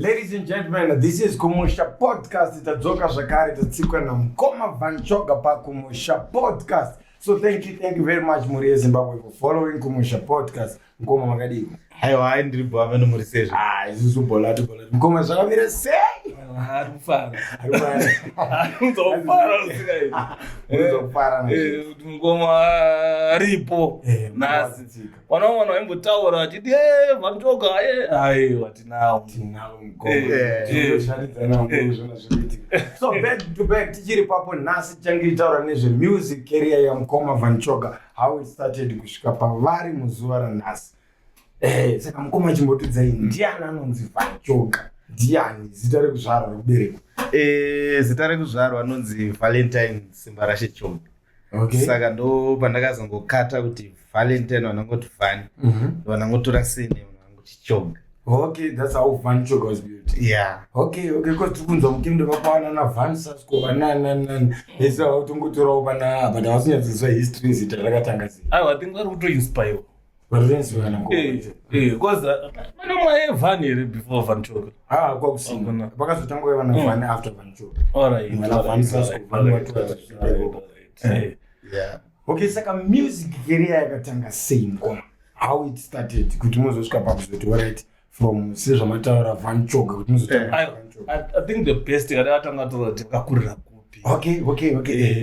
Ladies and gentlemen, this is Kumusha Podcast. Itadzoka zvakare tatsikwa naMukoma Vanchoga paKumusha Podcast. So thank you very much Muri eZimbabwe for following Kumusha Podcast. Mukoma makadii? Haiwa ndiripo amene muri sezvo. Isusu bolatu. Mukoma zvakamira sei? Arikufara. Unzofara. Mukoma aripo. Nasi. Wanaona waimbotaura achiti Vanchoga aiwa tinawo Mukoma. Zvinosharidzana ngozvona zvokuitika. So back to back tichiri papo nhasi tichitaura nezve music career yaMukoma Vanchoga, how it started kusvika pavari muzuva ranhasi. Saka Mukoma chimbotudzai ndiani anonzi Vanchoga? Ndiani zita rekuzvarwa rokuberekwa? Zita rekuzvarwa anonzi Valentine Simbarashe Choga. Okay. Saka ndo pandakazongokata kuti Valentine vanongoti Van. Vanongotora sene vanongoti Choga. Okay, that's how Vanchoga was built. Yeah. Okay, because tikunzwa mukendo vakawana na Van Sasko vanana. Esa utongotorawo pana but hausinyadziswa history zita rakatanga sei. I think vari kutoinspire. Varinzwa kana because manomwe Van here before Vanchoga. Kwakusina. Pakazotanga kuva na Van after Vanchoga. Alright. Van Sasko Yeah. Okay, saka music career yakatanga sei Mukoma? How it started kuti muzosvika pakuzoti alright from sezvamataura Vanchoga kuti muzotanga Vanchoga. I think the best atanga tora kuti vakakurira kupi. Okay.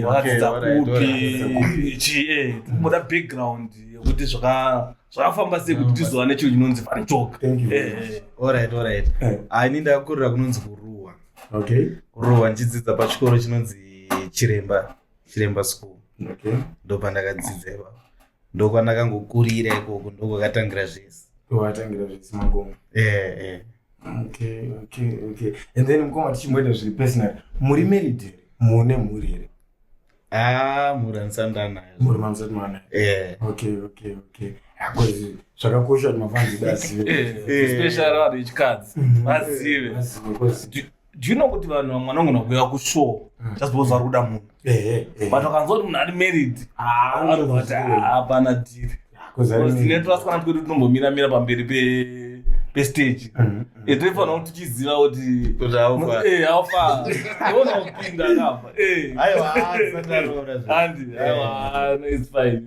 Vakadzidza kupi. Muda background yekuti zvakafamba sei kuti tizowana chinhu chinonzi Vanchoga. Thank you. Alright. Ini ndakakurira kunonzi Kuruwa. Okay. Kuruwa ndichidzidza pachikoro chinonzi Chiremba School. Okay. Ndo pandakadzidza ipapo. Ndo kwandakangokurira ikoko ndo kwakatangira zvese. Watangira zvese Mangoma. Okay. And then Mukoma tichimboenda zviri personal. Muri married here? Mune mhuri here? Mhuri handisandanayo. Muri mamusati mana? Okay. Because zvakakosha kuti mafanzi dazive. Especially vanhu vechikadzi. Vazive. Do you know kuti vanhu vanogona kuuya kushow just because vari kuda munhu? But vakanzwa kuti munhu ari married, anobati hapana diri. Tinetoraswa kuti tinombomira pamberi pestage. Toifanira kuti tichiziva kuti haufa. Iona kupinda akafa. It's fine.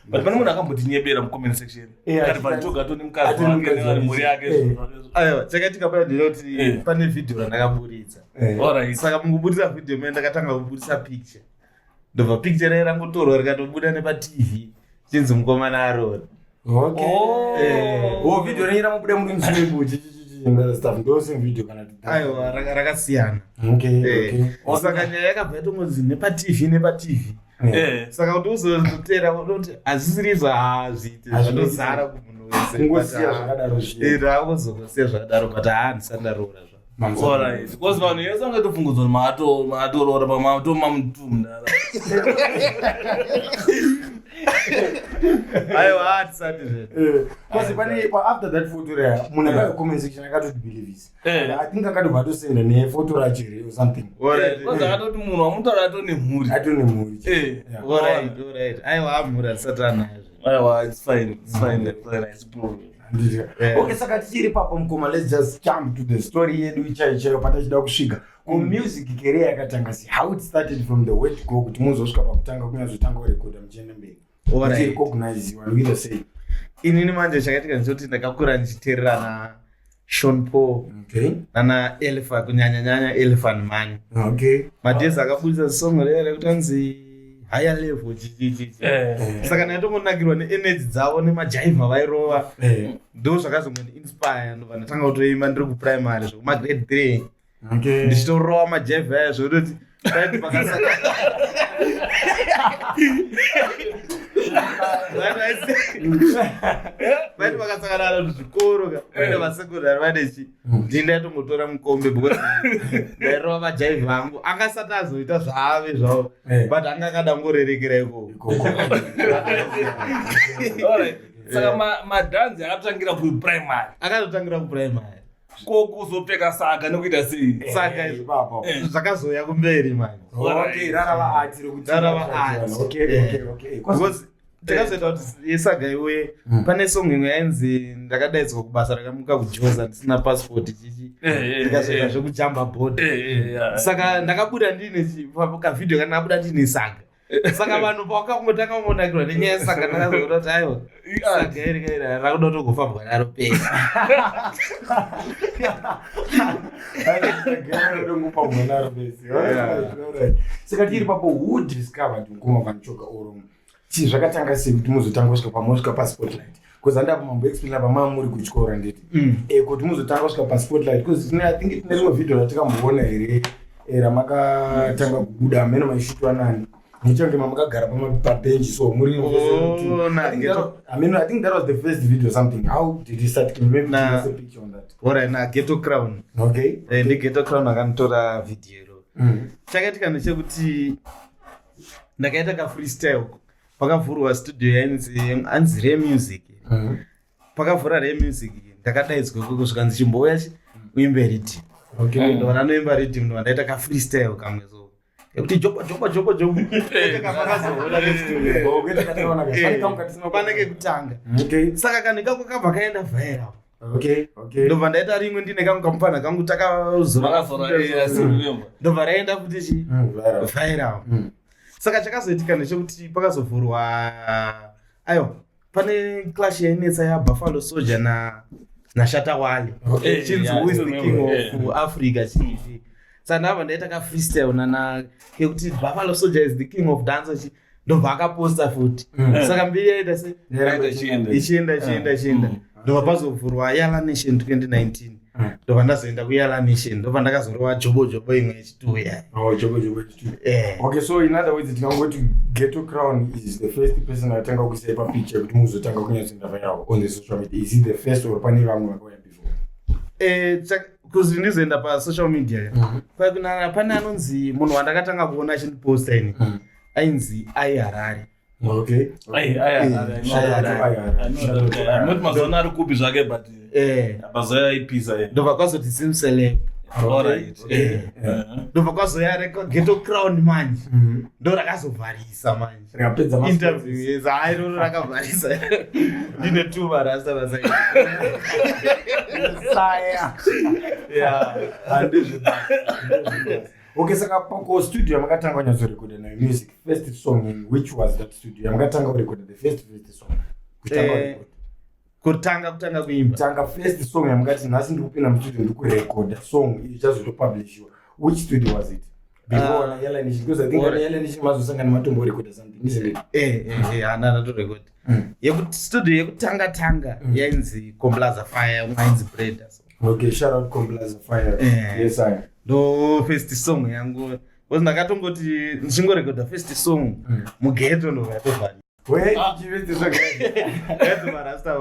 But pane munhu akambotinyebera mucomment section. Kati Vanchoga toni mukadzi wake nemhuri yake. Aiwa, chakaitika paya ndinoti pane vhidhiyo randakaburitsa. Saka mukuburitsa vhidhiyo mene ndakatanga kuburitsa picture. Ndobva picture rayo rangotorwa rikatobuda nepaTV. Chinzi mukomana arora. Vhidhiyo renyu ramabuda muri muswimbu stuff ndose vhidhiyo kana aiwa rakasiyana. Saka nyaya yakabva yatongozi nepaTV. Saka kuti uzotera unoti hazisirizvo hazviite zvinozara kumunhu wese. Ngosiya zvakadaro zvino. Rakuzongosiya zvakadaro but handisandarora zva. Alright. Because vanhu yese vangatofungudzwa kuti maatorora mamutumda. Aiwa hatisati zvedu. Because after that photo raya munhu akacomment section akatoti believisa. I think akatobva atosenda nephoto racho here or something. Because akatoti munhu wamutaura atone mhuri. Alright. Aiwa hamhuri hatisati anayo. Aiwa, it's fine. Okay, saka tichiri papo Mukoma, let's just jump to the story yedu ichaichayo patachida kusvika music career yakatanga sei, how it started from the word go kuti muzosvika pakutanga kunyazotanga kurekodha muchienda mberi. Recognize wanoita sei? Inini manje chakaitika ndechoti ndakakura ndichiteerera na Sean Paul. Nana Elephant kunyanya Elephant Man. Madhezi akaburitsa song rere kutanzi higher level chichichi. Saka ndatongonakirwa neenergy dzavo nemajaivha vairova. Ndo zvakazongoinspire ndobva ndatanga kutoimba ndiri kuprimary zvekuma grade 3. Ndichitorova majaivha aya zvekuti paiti pakasaka vaiti vakasangana muzvikoro kuenda vasekondari vanechi ndindatongotora mukombe because ndairova majaivha vangu angasati azoita zvaave zvavo but anga akadangorerекera ikoko. Saka madhanzi akatangira kuprimary. Akazotangira kuprimary. Kokuzopfeka saga nekuita sei? Saka zvakazoya kumberi manje. Rarava art. Because takazoita kuti yesaga iwe pane song imwe yainzi ndakadaidzwa kubasa rakamuka kujoza ndisina passport chichi ndikazoita zvekujamba board saka ndakabuda ndine kavidhio kana ndabuda ndine saga saka vanhu pavakangotanga kumonakirwa nenyaya yesaga ndakazoita kuti aiwa saga iri kaira rakuda kutogofambwa naro pesa saka tiri papo who discovered Mukoma Van Choga oro zvakatanga sei kuti muzotanga kusvika pamusvika paspotlight because handapa mamboexplaina pamama muri kuchikora nditi kuti muzotanga kusvika paspotlight because I think tine rimwe vhidhio ratikamboona here ramakatanga kubuda amene maishutwa nani muchange mamakagara pabenchi so muri I think that was the first video something. How did you start? Can you maybe give us a picture on that? Alright, na Ghetto Crown. Okay. Ndi Ghetto Crown akanitora video ro. Chakaitika ndechekuti ndakaita ka freestyle pakavhurwa studio yanzi Re Music. Pakavhura Re Music ndakadaidzwa kusvika ndichimbouya uimbe rhythm. Okay. Ndo vanoimba rhythm ndo ndaita ka freestyle kamwe so. Kuti joba pakazona nestudio. Panenge kutanga. Okay. Saka kanekako kabva kaenda viral. Okay. Ndobva ndaita rimwe ndine kangu kamufana kangu ndobva raenda futi viral. Saka chakazoitika ndechekuti pakazovhurwa aiwa pane clash yainetsa yaBuffalo Soldier na Shatta Wale. Chinzi who is the king of Africa chiichi. Saka ndabva ndaita ka freestyle yekuti Buffalo Soldier is the king of dance ndobva akaposta futi. Saka mbiri yaita se ichienda ndobva pazovhurwa Yala Nation 2019 ndobva ndazoenda kuYala Nation ndobva ndakazorova jobo imwe yechituya. Jobo yechituya. Okay, so in other words tikangoti Ghetto Crown is the first person atanga kuisa picture kuti muzotanga kunyatsenda viral on the social media. Is he the first or pane vamwe vakauya before? Kuzi ndizoenda pasocial media pane anonzi munhu wandakatanga kuona achindiposta ini ainzi Harare. Okay. Not mazona ari kupi zvake but apazoya ipisa ndobva kwazoti sim celeb. Ndobva kwazoya Ghetto Crown manje ndo rakazovharisa manje interview zairo rakavharisa ndine tu marasta basa Okay, saka pako studio makatanga kunyazorekoda na music first song in which was that studio makatanga kurekoda the first song kutanga kuimba first song yamakati nhasi ndikupinda mustudio ndikurekoda song ichazotopublishiwa which studio was it before na Yala Nation because I think Yala Nation mazosangana matombo rekoda something isn't it ana torekoda yekuti studio yekutanga yainzi Komplaza Fire Minds Breeders. Okay, shout out Komplaza Fire. Yes I ndo first song yangu was ndakatongoti ndichingorekoda first song mughetto ndo yatovari. Wait, give it this again. That's Marasta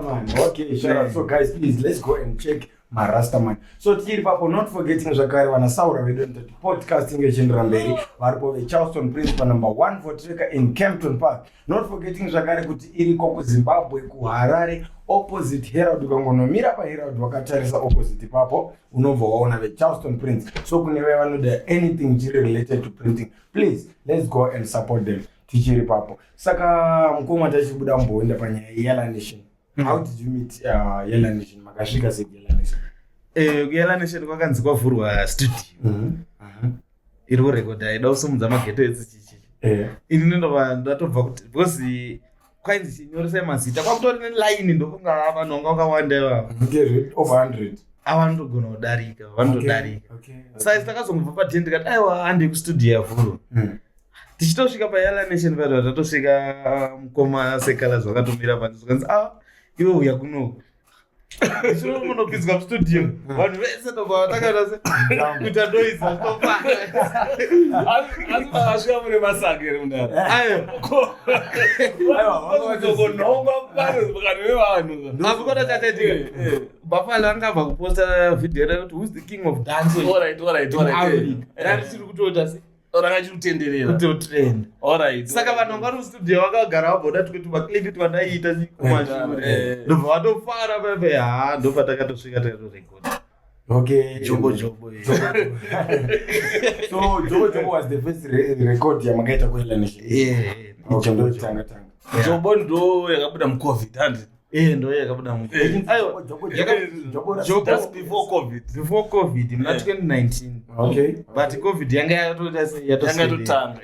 man. Okay, shout out. So guys, please let's go and check Marasta man. So tiri papo not forgetting zvakare vanasaura vedu kuti podcasting echendera mberi varipo veCharleston Principal number 1 for Treka in Kempton Park. Not forgetting zvakare kuti iriko kuZimbabwe kuHarare opposite Herald. Ukangonomira paHerald wakatarisa opposite papo unobva waona veCharleston Principal. So kune vaya vanoda anything related to printing, please let's go and support them. Tichiri papo. Saka Mukoma tachibuda mboenda panyaya Yala Nation. How did you meet Yala Nation? Makasvika sei Yala Nation? Yala Nation kwakanzi kwavhurwa studio. Iri kurekoda ida kusumudza maghetto edzichichi. Ini ndobva ndatobva kuti because kwainzi chinyoresa mazita kwakutori neline ndofunga vanhu vanga vakawanda ivavo. Over 100. Avandogona kudarika, vandodarika. Saka takazongobva padhende ndikati aiwa handi kustudio yavhurwa. Tichitosvika paYala Nation vanhu vatatosvika Mukoma Sekalazi vakatomira panze zvakanzi iwe uya kunoku ndinomunopinzwa mustudio vanhu vese ndobva vatakatase kuita noisa asi vakasvika mune masaga ere mundara aivaokonhongwa vanhu vevanhu avikota chataitika Buffalo angabva kuposta vhidhio rekuti who's the king of dance rarichiri kutota se rakachikutenderera kutotrend. Saka vanhu vari mustudio vakagara vabhoda kuti maclip twandaiita kumashure ndobva vatofara pepe ndobva takatosvika takatorekoda. Okay. Jobo. So Jobo was the first record yamakaita kuela nation. Jobo tanga. Jobo ndo yakabuda mu-COVID handi. Ndo yakabuda mu-COVID. Ayo, Jobo That's before COVID. Before COVID, mna 2019. Okay. But COVID yanga yatotanga.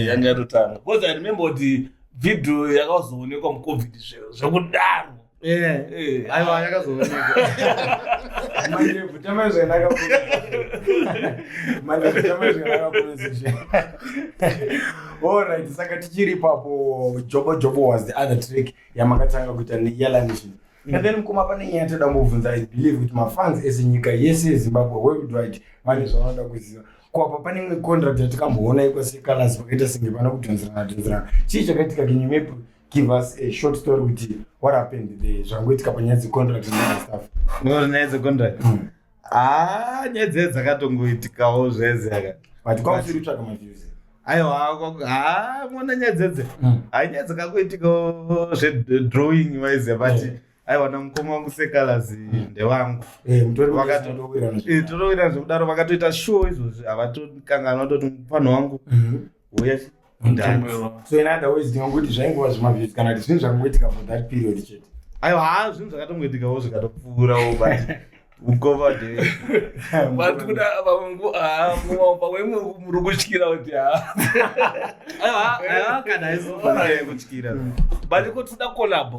Yanga yatotanga. Because I remember the video yakazoonekwa mu-COVID zvekudaro. Aiwa yakazoonekwa. Manje vutamazwe nakaponezesha. Alright, saka tichiri papo Jobo was the other trick yamakatanga kuita neYala Nation. And then mukoma pane yatoda mubvunza, I believe kuti mafans esenyika yese yeZimbabwe worldwide vane zvavanoda kuziva. Kwapa pane imwe contract yatikamboona ikwaseColors vakaita senge pana kudhonzerana. Chii chakaitika? Can you maybe give us a short story with what happened there? Zvangoitika panyaya dzecontract and stuff. No, nyaya dzecontract. Nyaya dzedu dzakatongoitikawo zvese yaka. But kwausiri kutsvaga maviews. Aiwa, mona nyaya dzedze. Nyaya dzakakoitikawo zvedrawing wise but aiwa namukoma wangu seColors ndewangu. Totowira zvekudaro vakatoita show izvozvi havatokanganwa toti mupanho wangu uya so in other words ndingangokuti zvaingova zvimaviews kana kuti zvinhu zvakangoitika for that period chete. Aiwa, zvinhu zvakatongoitikawo zvikatopfuurawo but ukova de but kuda pamwe muri kutyira kuti aiwa kana isofanira kutyira but kuti tida collab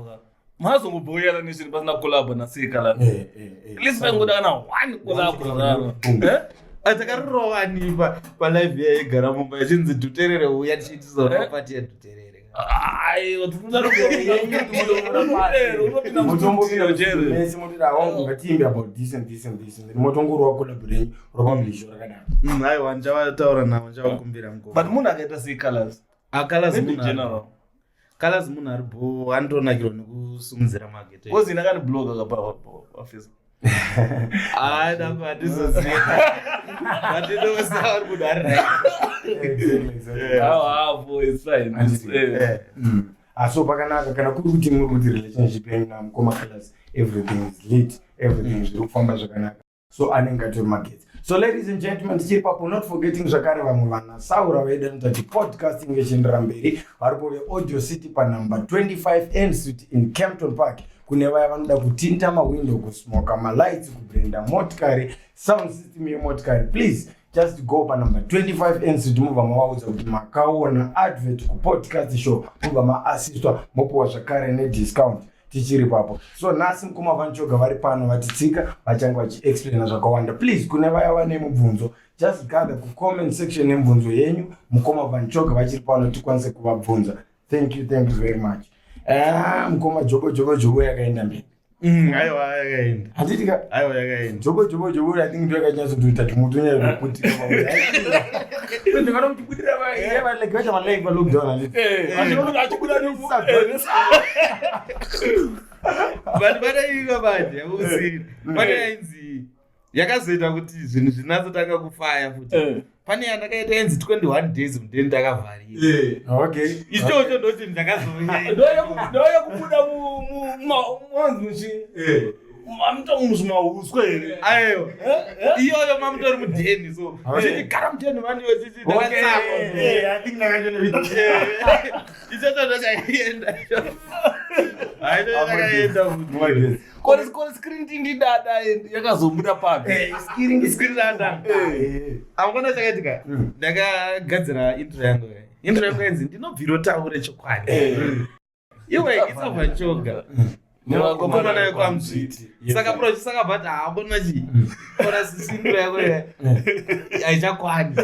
mazongobva uYala Nation pasina collab naseColors. At least vangoda kana one collab zvaro. Atakarorowani palive yaigara mumba yachinzi Duterere uya tichitizoona pati yeDuterere. Aiwa, ndichavataura navo, ndichavakumbira mukoma. But munhu akaita seColors. Colors munhu aripo anotonakirwa nekusumudzira magete. Kozi ndakani blog akapafacebook. Dangu hatizoziva. But ndinoziva uri munhu ari right. It's fine. So pakanaka kana kuri kuti muri kuti relationship yenyu namukoma Colors everything is lit, everything zviri kufamba zvakanaka. So anenge atori magete. So ladies and gentlemen, tichiri papo, not forgetting zvakare vamwe vanasaura vaidana kuti podcasting ichiendera mberi varipo veAudio City panumber 25 N Street in Kempton Park. Kune vaya vanoda kutinta mawindow, kusmoka malights, kubrenda motikari, sound system yemotikari, please just go panumber 25 N Street mubva mavaudza kuti makaona advert kupodcast show, mubva maassistwa mopuwa zvakare nediscount. Tichiri papo. So nhasi mukoma Vanchoga vari pano vatitsika vachanga vachiexplaina zvakawanda. Please kune vaya vane mubvunzo, just gather kucomment section yemubvunzo yenyu, mukoma Vanchoga vachiri pano tikwanise kuvabvunza. Thank you very much. Mukoma Jobo yakaenda mberi. Aiwa yakaenda. Handitika? Aiwa yakaenda. Jobo I think ndo yakanyatsoita kuti mutu unyari kuputika pamwe. Ndikana kuchibudira vaya like vacha malive va lockdown. Achibuda nomusa. But vadaika banje usiri. Pakainzi yakazoita kuti zvinhu zvinatsotanga kufaya futi. Pane yandakaita yenzi 21 days mudeni ndakavharira. Okay. Ichocho ndoti ndakazoenda. Ndoya kubuda mumanzi mamuto muzvimauswa here. Aiwa. Iyoyo mamutori mudeni so. Tichigara mudeni vandiwe tichi ndakatsako. I think ndakachona ichocho ndochakaenda. Ndakaenda. Kore screen tindidada yakazobuda papi. Screen dada. Amukona chakaitika. Ndakagadzira intro yangu. Intro yangu yenzi ndinobviro taure chokwadi. Iwe it's Vanchoga. Ndakakoma nayo kwaMzviti. Saka project saka but haabona chi. Kora intro yako haichakwani.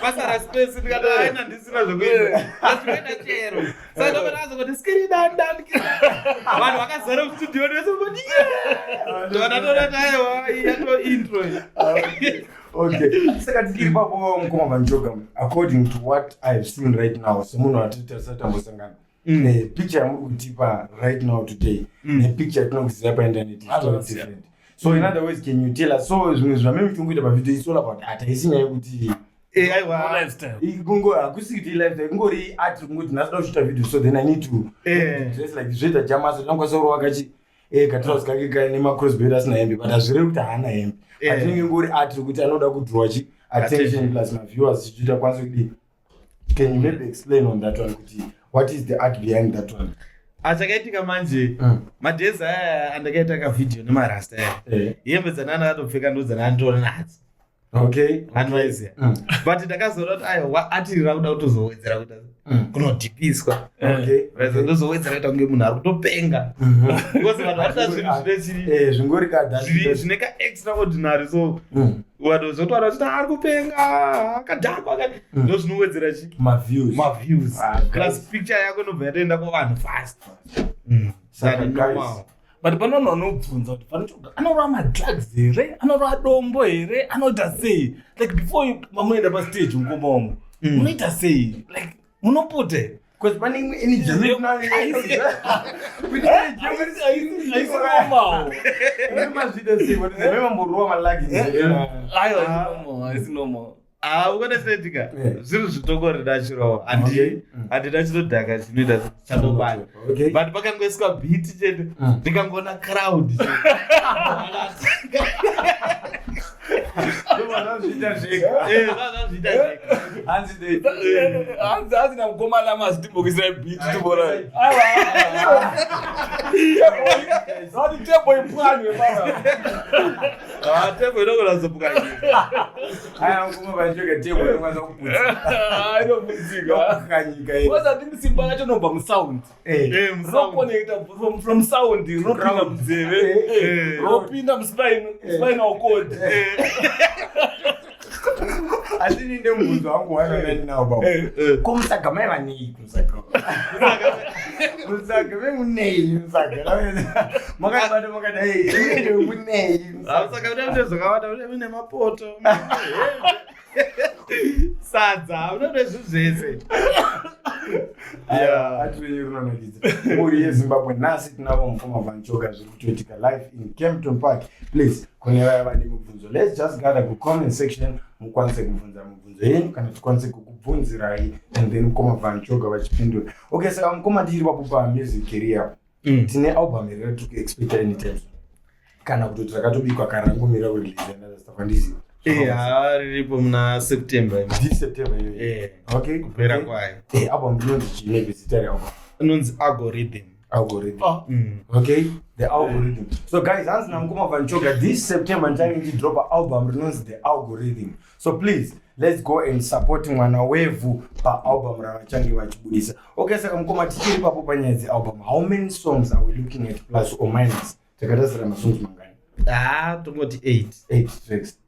Pasara space ndikati haina ndisina zvokuita. Ndatoenda chero. Saka ndopanazo kuti screen dada. Vanhu vakazara mustudio wese kuti ndatoona tayo yato intro. Okay. Saka tikiri papo mukoma Vanchoga, according to what I've seen right now, semunhu atitarisira tambosangana. Picture yamuri kutipa right now today, the picture yatinongoziva painternet is totally different. So in other words, can you tell us, so zvimwe zvameme tingoita pavideo is all about art, haisi nyaya yekuti aiwa lifestyle. Kungo hakusi kuti lifestyle, kungori art kungoti nhasi kushita video, so then I need to dress like this, zvoita jamaso ndinokwanisa kurova kachi katrausi kake kaine macrossbed asina hembe but hazvirevi kuti haana hembe atinenge ngori ati kuti anoda kudhrowa attention plus maviewers chichiita kwanisa kudii. Can you maybe explain on that one kuti what is the art behind that one? Achakaitika manje madhezi aya andakaita kavidhio nemarasta aya hembe dzanana akatopfeka ndo dzananditora nadzo. Okay, advice but ndakazoona kuti ayo atirira kuda kutozowedzera kuti kunodhipiswa. Ndozowedzera kuita kunge munhu ari kutopenga because vanhu varida zvinhu zvingori zvine ka-extraordinary so vanhu zotowana kuti ari kupenga akadhakwa ndo zvinowedzera maviews plus picture yako inobva yatoenda kuvanhu fast. But panono anobvunza kuti Vanchoka anorova madrugs here, anorova dombo here, anoita sei? Like before mamuenda pastage mukomomo munoita sei? Like munopute because pane imwe energy haisi normal. Ukanataitika zvinhu zvitokoreda chirowa handina chinodhaka chinoita chandobata but pakangoiswa beat chete ndikangoona crowd hanzi namukomana amazitimbokisira beat tibora tebo ipwanywe tebo inogona zopuka simba lacho nobva musound rokonekta from sound ropinda munzeve ropinda muspinal cord. Asini ndembuzo wangu wanawo kumusagama vanei kumusagama munei makabata makadai munei saka unaita zvakawanda une mapoto sadza unoita zvinhu zvese atirenyerunonakiza uri yezimbabwe nhasi tinavo mukoma Vanchoka zviri kutoitika live in Kempton Park. Please kune vaya vane mibvunzo, let's just gather kucomment section mukwanise kubvunza mibvunzo yenyu kana tikwanise kukubvunzirai and then mukoma Vanchoka vachipindura. Okay, saka mukoma tiri papo pamusic career tine album iri ratiri kuexpecta anytime kana kuti rakatobikwa karangomira kurelease ndazastafandisi riripo muna September. Okay, kupera kwayo album inonzi chinepi zita realbum? Inonzi Algorithm. Okay, the Algorithm. So guys, hanzi namukoma Vanchoka this September ndichange ndichidropa album rinonzi The Algorithm. So please let's go and support mwana wevhu paalbum ravachange vachibudisa. Okay, saka mukoma tichiri papo panyaya dzealbum, how many songs are we looking at plus or minus? Takatasira masongs mangani? Tongoti 8 tracks.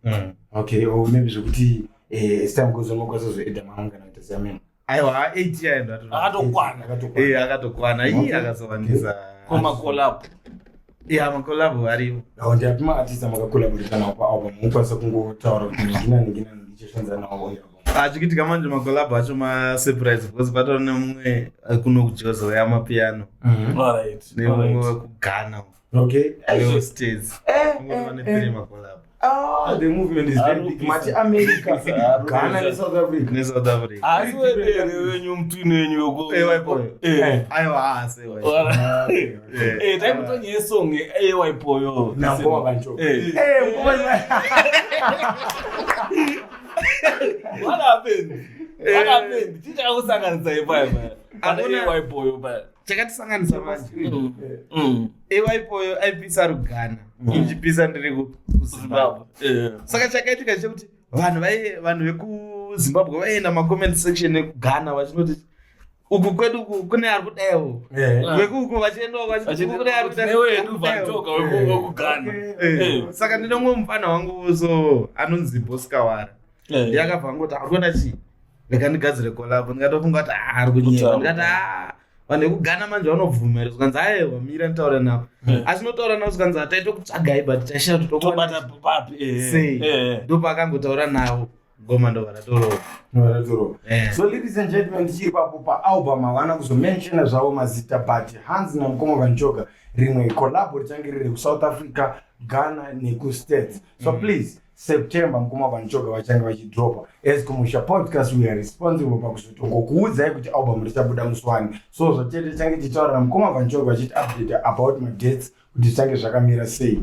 Okay, or maybe zvokuti as time goes on mokwasazoedha maangana kuita seamena. Aiwa 8 yaenda akatokwana akazowandisa makolab makolab ariwo. Ndiapi maartist makakolaborita nawo paalbum mukwanisa kungotaura kuti ndingina ndichoshandisa nawo achikitika manje makolab acho masurprise because patona nemumwe kuno kujozo yamapiano nemumwe wekugana. Okay, states vane 3 makolab. The movement is very big. Much America, Ghana and South Africa. Asi wenyu mtwini wenyu yoko. Aiwa taikutonye yesong eyewaipoyo. Namukoma Vanchoka. What happened? Tichakusanganisa ipaipa. Eyewaipoyo pa. Chakatisanganisa manje. Eyewaipoyo aipisa rugana. Inchipisa ndiri kuZimbabwe. Saka chakaitika chekuti vanhu vekuZimbabwe vaienda macomment section ekugana vachinoti uku kwedu kune ari kudaiwo vekuku vachiendawo vachikune ari kudaiwokugana. Saka ndine mumwe mufana wangu so anonzi Boskawara ndiyakabva ngoti ari kuenda chii rega ndigadzire collab ndikatofunga kuti ari kunyeva ndikati vanhu vekugana manje vanobvumira zvikanzi aiwa mira nditaura navo asi notaura navo zvikanzi hataita kutsvagai but tashaya tobata papi sei ndopakangotaura navo ngoma ndo varatorova. So ladies and gentlemen, tichiri papo paalbum havana kuzomenshina zvavo mazita but hanzi namukoma Vanchoka rimwe collab richange riri kuSouth Africa, Ghana nekuStates. So please September Mukoma Vanchoka vachange vachidropa. As Kumusha podcast we are responsible pakuzotongokuudzai kuti album richabuda muswani. So zvachete change tichitaura Mukoma Vanchoka vachiti update about my dates kuti change zvakamira sei.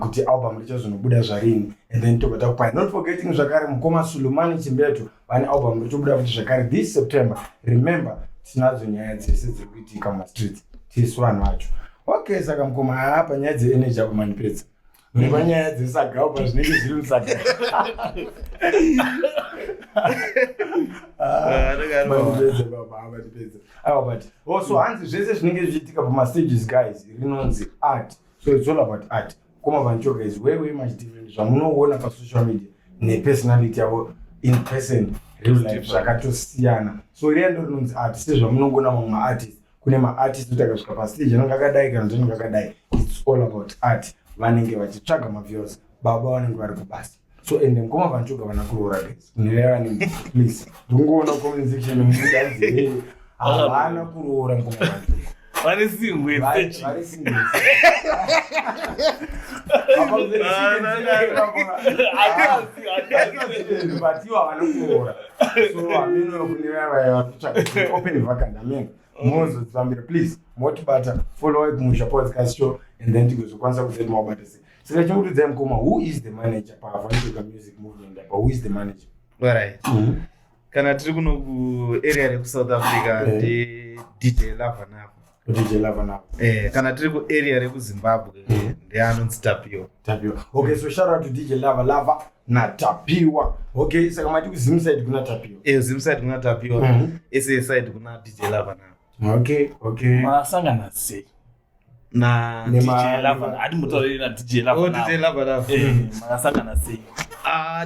Kuti album richazonobuda zvarini, and then tobata kupai. Not forgetting zvakare Mukoma Sulumani Chimbeto vane album richabuda kuti zvakare this September. Remember tinadzo nyaya dzese dziri kuitika mumastreets tisu vanhu vacho. Okay, saka Mukoma apa nyaya dze-energy akumanipedza nepanyaya dzesagaupa zvinenge zviri musaga. But also hanzi zvese zvinenge zvichiitika pamastages guys rinonzi art, so it's all about art. Mukoma Vanchoka is way much different zvamunoona pasocial media nepersonality yavo in person real life zvakatosiyana. So riendo rinonzi art sezvamunongoona mamwe maartist. Kune maartist kuti akasvika pastage anenge akadai kana kuti anenge akadai. It's all about art. Vanenge vachitsvaga maviews, baba vanenge vari kubasa. So ende Mukoma Vanchoka vana kuroora guys. Nireva nini please. Ndingoona comment section mudanzi havana kuroora Mukoma Vanchoka. Vari singwe searching. Vari singwe. But you are not kuroora. So ameno kunireva vachitsvaga open vacant amen. Mozo Zambia, please motibata follow Kumusha podcast show and then tigozokwanisa kuzeti mabata sei. Saka chimutudza Mukoma, who is the manager paVanchoka music movement? Who is the manager? Alright. Kana tiri kuno ku area reku South Africa ndi DJ Lava napo. DJ Lava napo. Kana tiri ku area reku Zimbabwe ndi anonzi Tapiwa. Okay, so shout out to DJ Lava na Tapiwa. Okay, saka mati ku Zim side kuna Tapiwa. Zim side kuna Tapiwa. SA side kuna DJ Lava napo. Okay. Masangana sei na DJ Lava adi mutori na DJ Lava na DJ Lava napo. Masangana sei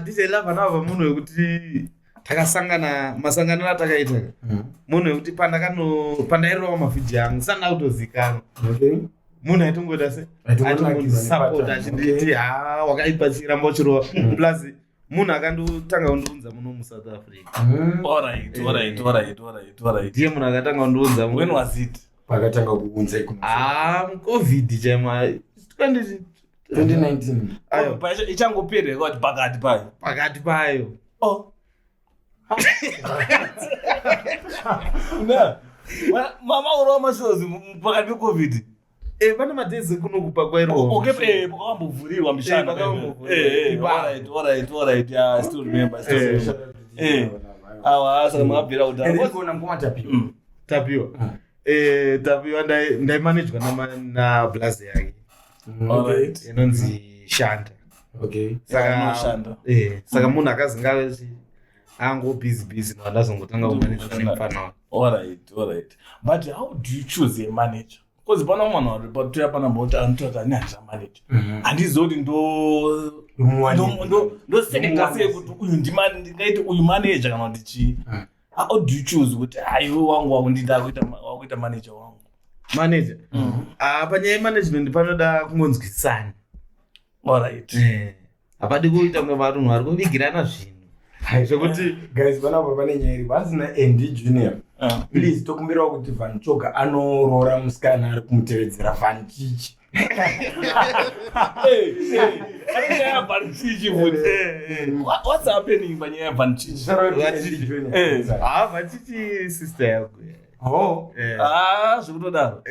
DJ Lava napo munhu wekuti takasangana masangano atakaita munhu wekuti pandairova mavhidhiyo angu sandina kutozikana. Okay, munhu aitongoita se support achinditi wakaipa chiramba uchirova plus munhu akandotanga kundiunza muno muSouth Africa. Alright. Ndiye munhu akatanga kundiunza. When was it? Pakatanga kuunza ikuno. COVID chama 2019. Ayo, paisha ichangopera kwati pakati payo. Oh. Mama uroma mashozi pakati peCovid. Pane madezi kunokupa kwairo. Okay, pakambovhuriwa mishana. Alright. Yeah, I still remember. Saka makabvira kudhara. Ndikuona Mukoma Tapiwa. Tapiwa ndaimanejwa na blaze yake. Alright. Inonzi Shanda. Okay. Saka munhu akazinga ango busy no andazongotanga kumanejwa nemufana. Alright. But how do you choose a manager? Because pana mwana report ya pana mbota anotota ni anja manager. Andizoti ndo second say kuti uyu ndimani ndingaita uyu manager kana kuti chi. How do you choose kuti ayo wangu wakundida kuita manager wangu? Manager. Panyaya management panoda kungonzwisana. Alright. Apadi kuita kunge vanhu vari kuvigirana zvinhu. Zvekuti guys vanapa pane nyaya iri vasina ND Junior. Please tokumbirawo kuti Vanchoka anoroora musikana ari kumutevedzera Vanchichi. What's happening panyaya ya Vanchichi? Vanchichi sister yako. Zvekutodaro.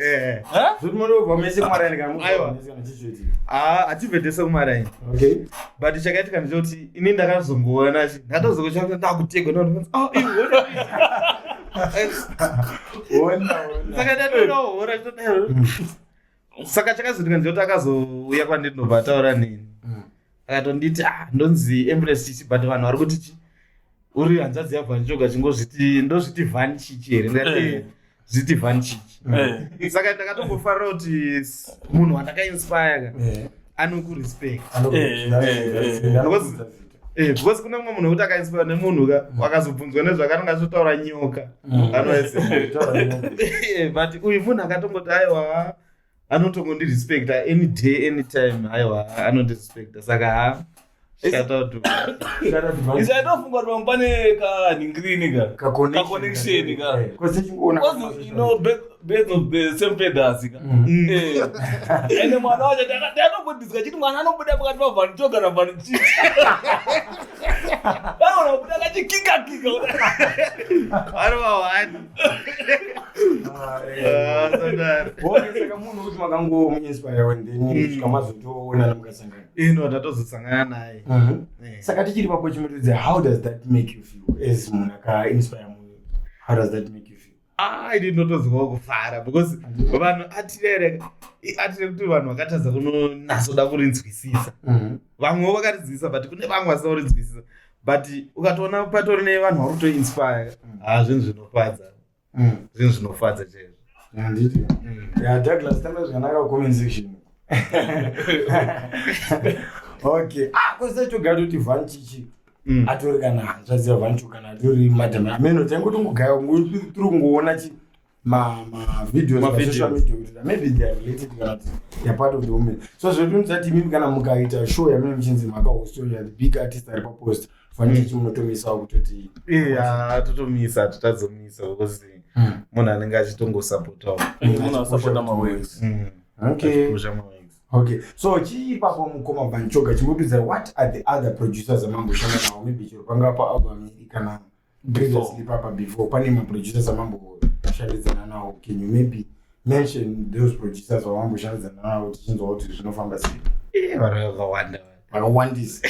Zvinorovha mese kumaraini kana chichoti. Achibvedesa kumaraini. Okay. But chakaitika ndechoti ini ndakazongoona ndatozokucha kuti ndakutegwa ndono. Saka ndatohora chotodaro. Saka chakazotika ndechoti akazouya kwandiri ndobva ataura neni. Akatonditi ndonzi Embrace Chichi but vanhu vari kuti uri hanzvadzi yaVanchoka chingozviti ndozviti Vanchichi here ndati zviti Vanchichi. Saka ndakatongofarira kuti munhu wandakainspire anokurespect. Because kuna mumwe munhu wekuti akainspire nemunhu wakazobvunzwa nezvakananga achotaura nyoka. But uyu munhu akatongoti aiwa anotongondirespecta any day anytime aiwa anondirespecta saka shout out to Is I don't forget when pane ka ningrini ka connection ka. Because you know birds of the same feathers ka. Ene mwana wacho anobudiswa chiti mwana anobuda pakati pavanhu choga navanhu chiti. Kana unobuda kachikika. Ari vawani. Saka munhu kuti makangomuinspire wendeni kusvika mazotoona nemukasangana. Ndatozosangana naye. Saka tichiri papo chimutudze, how does that make you feel as munhu akainspire munhu? How does that make you feel? Ini ndinotozwawo kufara because vanhu atire kuti vanhu vakatadza kunonasoda kurinzwisisa. Vamwe vakaridzidzisa but kune vamwe vasina kurinzwisisa. But ukatoona patori nevanhu vari kutoinspire, zvinhu zvinofadza. Zvinhu zvinofadza chaizvo. Handiti. Douglas, tamba zvakanaka comment section. Okay. Kwese chogara kuti Vanchichi atori kana hanzvadzi yavanchu kana atori madhama ameno taingotongogaya tiri kungoona videos on social media kuti maybe they are related kana they are part of the women. So zvotonzati imimi kana mukaita show yamene muchinzi makahosto ya the big artist ari papost Vanchichi munotomisawo kutoti totomisa totadzomisa because munhu anenge achitongosapotawo munhu asapota mawaves. Okay, so chiipapo mukoma Vanchoga chimududza, what are the other producers amamboshanda nawo maybe chiro panga pa album kana previously papa before pane producers amamboshandidzana nawo? Can you maybe mention those producers amamboshandidzana nawo tichinzwa kuti zvinofamba sei? Vakawandisa.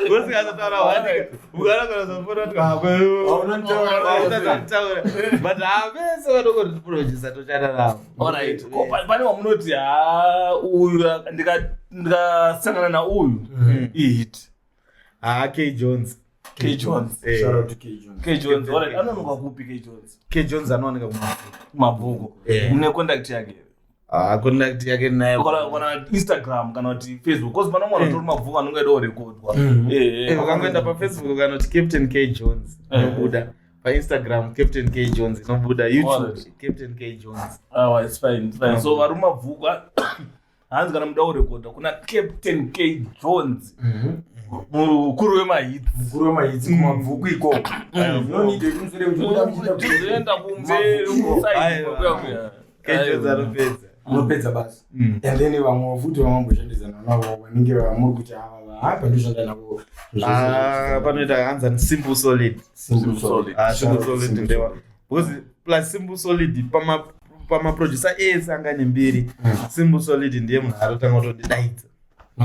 Usingazataura wani ukanakona zofona kuti haunataura but havese vanongoriproducer tochata navo. Alright, pane wamunoti uyu ndikasangana nauyu ihit. K Jones. Shout out to K Jones. Alright, anonoka kupi K Jones? K Jones anowanika kumabhuku. Mune contact yake. Contact yake naye kana Instagram kana kuti Facebook because pana mwana tori mabhuku anonga edo recordwa. Ukangoenda pa Facebook kana kuti Captain K Jones inobuda, pa Instagram Captain K Jones inobuda, YouTube Captain K Jones. It's fine. So vari mabhuku hanzi kana muda urekodha kuna Captain K Jones. Mukuru wemahits kumabhuku ikoko. Nonide kumusere kuenda kumberi kuside kuya. K Jones anopedza. Unopedza basi. And then vamwe futi vamamboshandizana navo vanenge muri kuti apa ndoshanda navo. Panoita hanzi Simple Solid. Simple Solid ndewa. Because plus Simple Solid pamaproducer ese angane mbiri. Simple Solid ndiye munhu arotanga kutodidaidza.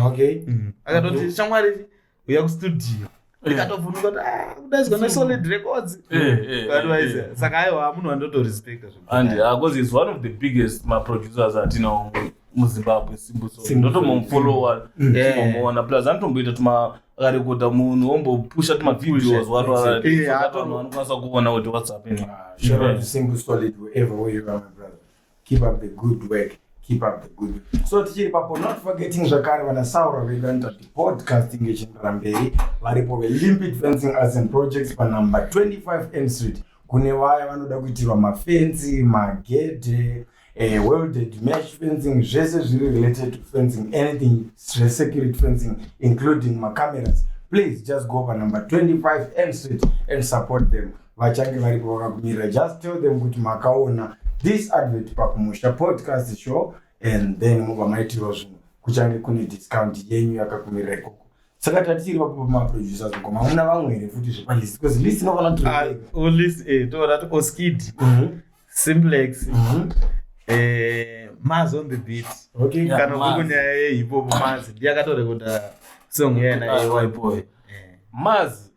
Okay. Akatoti shamwari uya kustudio. Ikatobvunuka kuti kudaidzwa neSolid Records. Otherwise saka aiwa munhu andotorespecta zvakadai. And because he's one of the biggest producers atinawo muZimbabwe. Simple Solid ndotomumfollower tinomuona plus anotomboita akarekodha munhu ombopusha videos watu vanokwanisa kuona kuti what's happening. Shout out to Simple Solid wherever you are, my brother. Keep up the good work. So tichiri papo, not forgetting zvakare vanasaura vedu vanotati podcasting yechindarira mberi varipo veLimpid Fencing Arts and Projects panumber 25 N Street. Kune vaya vanoda kuitirwa mafensi, magedhe, welded mesh fencing, zvese zviri related to fencing, anything security fencing including cameras. Please just go panumber 25 N Street and support them. Vachange varipo vakakumirira. Just tell them kuti makaona this advert pakumusha podcast show and then mova maitirwa zvinhu kuchange kune discount yenyu yakakumirira ikoko. Saka tatiri papo pamaproducers koma muna vamwe here futi zvepalist because list inofana kuti list toda kuti Oskid, Simplex, Maz on the beat. Okay. Kana kukunyaya hip hop Maz ndiyakatorekodha song yena White Boy. Maz,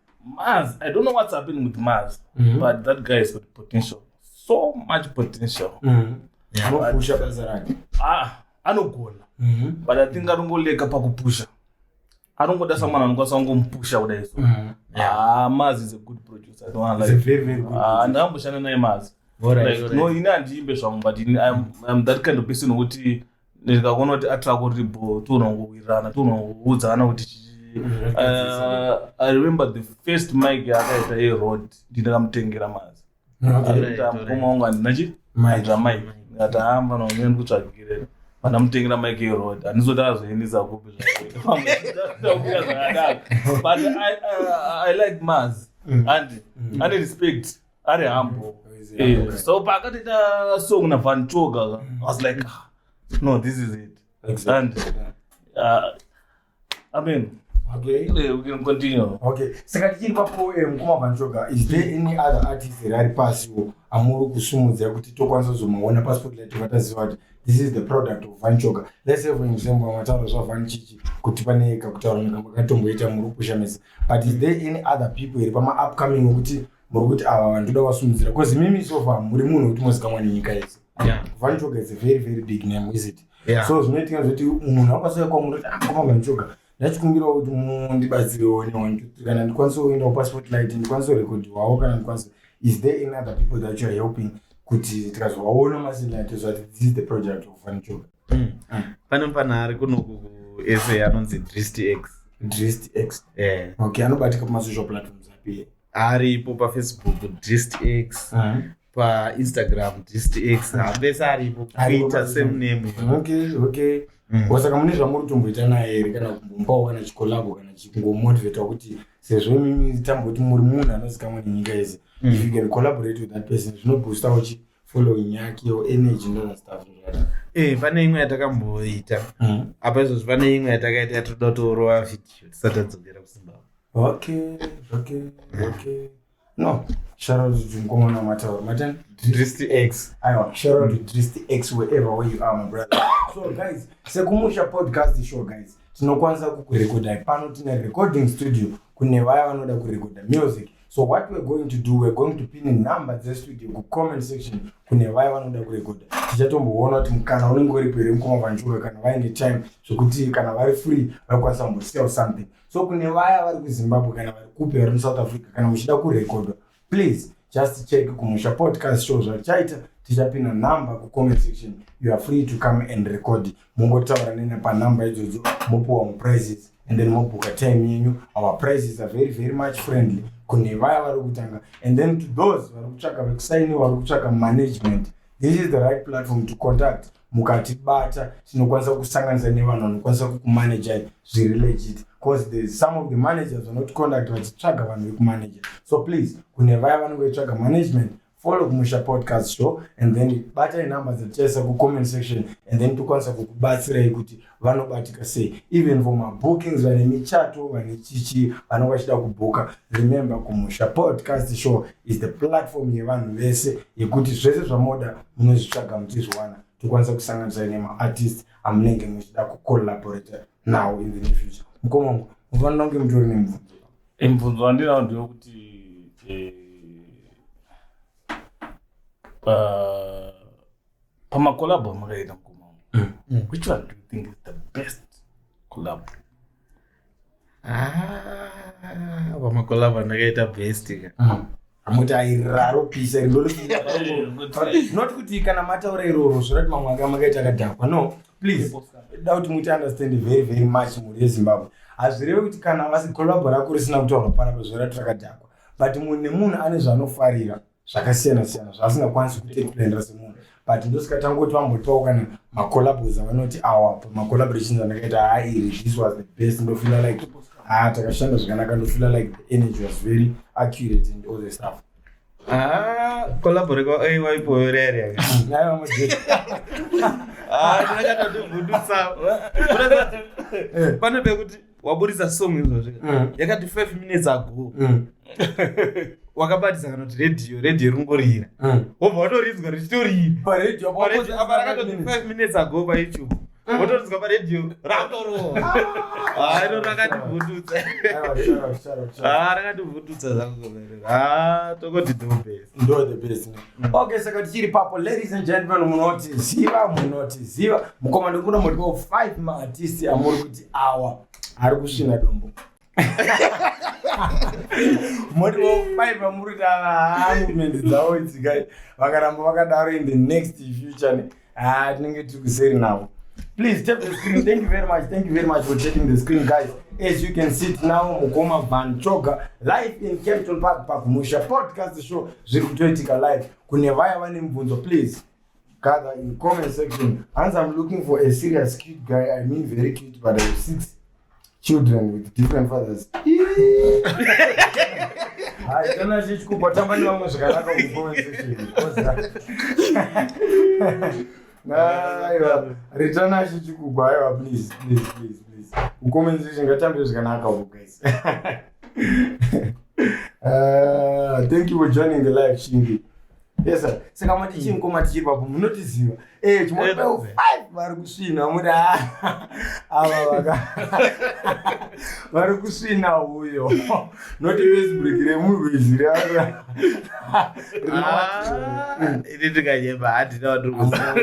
I don't know what's happening with Maz, but that guy has got potential. So much potential. Anopusha basa rake. Anogona. But I think arongoleka pakupusha. Arongoda someone anokwanisa kungompusha kudai so. Maz is a good producer. I don't want like. He's a very very good. And amboshana naye Maz. Like no ina ndiimbe zvangu but I'm that kind of person whoti ndikaona kuti atrako ribo tunongowirana tunongoudzana kuti I remember the first mic yakaita Road ndinakamutengera Maz. Ndakoma wangu andinachi mic ngatahamba nomuenda kutsvagire vandamutengera mic Road andizoti azoendesa kupi but I like Maz and respect ari humble. So pakatoita song naVan Choga, I was like, no, this is it. Exactly. And I mean, okay, we can continue. Okay, saka tichiri papo Mukoma Van Choga, is there any other artist vari pasiwo amuri kusumudzira kuti tokwanisa kuzomaona paspotlight vataziva kuti this is the product of Van Choga? Let's say for example matauro zvaVan Chichi kuti pane kakutaura makatomboita muri kupusha mesa, but is there any other people iri pama upcoming wekuti muri kuti ava vanhu toda vasumudzira? Because mimi so far muri munhu wekuti mozikamwa nenyika yese. Van Choga is a very very big name, is it? So zvinoitika zvekuti munhu akasvika kwamuri kuti Mukoma Van Choga ndachikumbirawo kuti mundibatsirewo kana ndikwanise kuendawo paspotlight, ndikwanise kurekodhiwawo kana ndikwanise. Is there any other people that you are helping kuti tikazowaona masilight zvati this is the project of Van Choga? Pane mpanhari kunoku kuSA anonzi DristX. Okay, anobatika pamasocial platforms api? Aripo paFacebook DristX, paInstagram DristX, vese aripo, Twitter same name. Okay. Saka mune zvamuri kutomboita naye here kana kumbomupawo kana chikolabo kana chikungomotivata kuti sezvo mimi tamboti muri munhu anozikamwa nenyika yese, if you can collaborate with that person zvinoboostawo following yake or energy and stuff like that. Pane imwe yatakamboita apa izvozvo, pane imwe yatakaita yatoda kutorova video tisati tadzokera kuZimbabwe. Okay. No, shout out to Mukoma Matauro. Matan DristX. Shout out to DristX where you are, my brother. So guys, sekumusha podcast show guys. Tinokwanisa kukurekoda pano tina recording studio kune vaya vanoda kurekoda music. So what we're going to do, we're going to pin in number the studio ku comment section kune vaya vanoda kurekoda. Tichatomboona kuti kana unenge uri pere Mukoma Van Choga kana vaine time zvokuti kana vari free vakwanisa kumbosiya something. So kune vaya vari kuZimbabwe kana vari kupi vari muSouth Africa kana muchida kurekodwa, please just check kumusha podcast show zvachaita, tichapina number ku comment section. You are free to come and record. Mungotaura nene pa number idzodzo mopuwa prizes and then mobuka time yenyu. Our prices are very very much friendly kune vaya vari kutanga, and then to those vari kutsvaka vekusaini, vari kutsvaka management, this is the right platform to contact. Mukatibata tinokwanisa kusanganisa nevanhu vanokwanisa kukumanagera zviri legit, because there's some of the managers are not contact vachitsvaga vanhu vekumanager. So please kune vaya vanenge vachitsvaga management, follow kumusha podcast show and then bata number dzatichaisa ku comment section, and then tokwanisa kukubatsirai kuti vanobatika sei, even for my bookings, vane michato, vane chichi vanenge vachida kubhuka. Remember kumusha podcast show is the platform yevanhu vese yekuti zvese zvamoda munozvitsvaga muchizviwana, tokwanisa kusanganisa nemaartist amunenge muchida kucollaborate now in the near future. Mukoma, mufanira kunge mutori nemubvunzo. Mubvunzo wandinawo ndeyekuti pamakolabo amakaita Mukoma, which one do you think is the best collab? Pamakolabo andakaita best Amuti airaro pisa not kuti kana mataura iroro zvorati mamwe anga makaita akadhakwa. No, please da kuti muti understand very very much muri yeZimbabwe. Hazvireve kuti kana vasikolabho rako risina kutaurwa panapa zvorati rakadhakwa, but munhu nemunhu ane zvanofarira zvakasiyana siyana zvaasingakwanisi kuteplendera semunhu. But ndosikatangoti vambotipawo kana macollabos avanoti awa pamacollaborations andakaita this was the best, ndofila like takashanda zvakanaka, ndofila like the energy was very accurate and all the stuff. Collaborate waipo rere Nayo mujeti. ndakatodimvudutsa pane pekuti waburisa song izvozvo yakati 5 minutes ago wakabatisa kana kuti radio rungorira wobva watorinzwa richitorira apa rakatoti 5 minutes ago paYouTube wotorinzwa paredio ratorowa. Ino rakativhundutsa rakativhundutsa zangu tokoti ndo the best. Okay, saka tichiri papo, ladies and gentlemen, munotiziva Mukoma ndikuna mutipawo 5 maartisti amuri kuti awa ari kusvina dombo. Mutipawo 5 amuri kuti ava movement dzavo idzikai vakaramba vakadaro in the next future tinenge tiri kuseri navo. Please tap the screen. Thank you very much for checking the screen, guys. As you can see it now, Mukoma Van Choga live in Kempton Park Pakumusha podcast show zviri kutoitika live. Kune vaya vane mibvunzo, please gather in comment section. As I'm looking for a serious cute guy, I mean very cute, but I have 6 children with different fathers. kana chichikubwa tamba nevamwe zvakanaka kuconversation. Aiwa, ritana chichikubwa, aiwa, please. Kuconversation ngatambe zvakanaka uko, guys. Thank you for joining the live, Shingi. Yes sir. Saka mati chimukoma tichiri papo munotiziva. Chimopa 5 vari kusvina muri ava vaka. Vari kusvina uyo. Not Facebook remurwizi rara. Ini tikanyemba hatina wadurikuziva.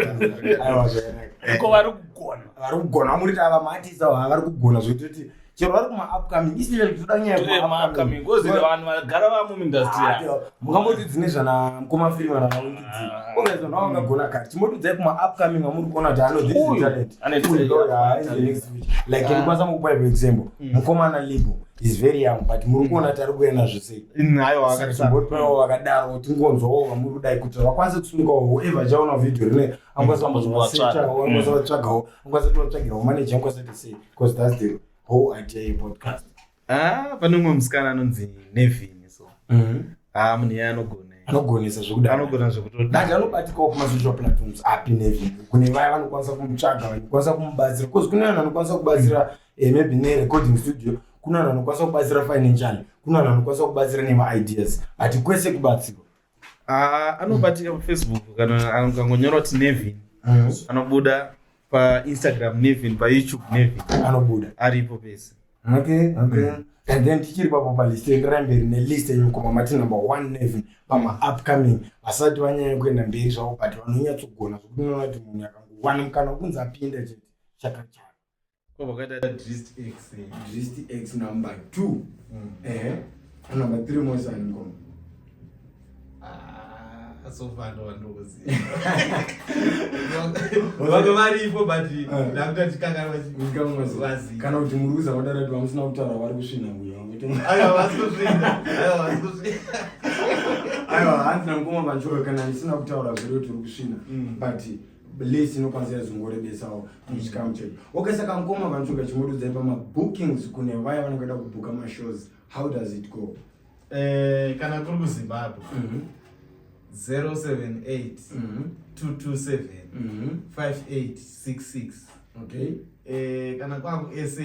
Aiwa zvakanaka. Ko vari kugona. Vari kugona muri tava matisa vari kugona zvototi chero vari kuma upcoming especially kutoda nyaya ya upcoming ngozi vanhu vagara vamo muindustry mungamboti dzine zvana mukoma free vana vaungidzi ogaizwa nawo vangagona kare chimotodzai kuma upcoming amuri kuona kuti ano this is talent like ndikwanisa mukupa example mukomana Libo is very young but muri kuona kuti ari kuenda zvose aiwa akatimbotwawo vakadaro tingonzwawo vamuri kudai kuti vakwanise kusunikawo whoever chaona video rine angwanisa kuzovasechawo angwanisa vatsvagawo angwanisa tovatsvagirawo manager angwanisa to say because that's the whole idea podcast. Pane umwe musikana anonzi Nevin so. Munhu iye anogonesa zvekudaro. Anogona zvekutoda. Dai anobatikawo kuma social platforms api Nevin. Kune vaya vanokwanisa kumutsvaga, vanokwanisa kumubatsira. Because kune vanhu vanokwanisa kubatsira maybe ne-recording studio, kune vanhu vanokwanisa kubatsira financially, kune vanhu vanokwanisa kubatsira nema-ideas. Ati kwese kubatsirwa. Anobatika paFacebook kana anongonyora kuti Nevin. Anobuda pa-Instagram Nevin, pa-YouTube Nevin. Anobuda. Aripo pese. Okay. And then tichiri papo palist endiramberi nelist yenyukoma mati number 1 Nevin pama upcoming vasati vanyanya kuenda mberi zvavo but vanonyatsogona zvokuti unoona kuti munhu akangowana mukana wokunzi apinda chete chakachaka kwavakaita Drist X number 2 number 3 mosani ngoma asofando vandoziva vave varipo but ndakutatikanganavazivazi kana kuti muri kuza vadara kuti vamusina kutaura vari kusvina nguyo aiwa hanzi namukoma vanchoka kana ndisina kutaura zviri kuti uri kusvina but list inokwanisa yazongorebesawo muchikamu chedu okay saka mukoma vanchoka chimodudzai pamabookings kune vaya vanongoda kubhuka mashows how does it go kana kuri kuZimbabwe 078 227 5866 okay kana kwangu SA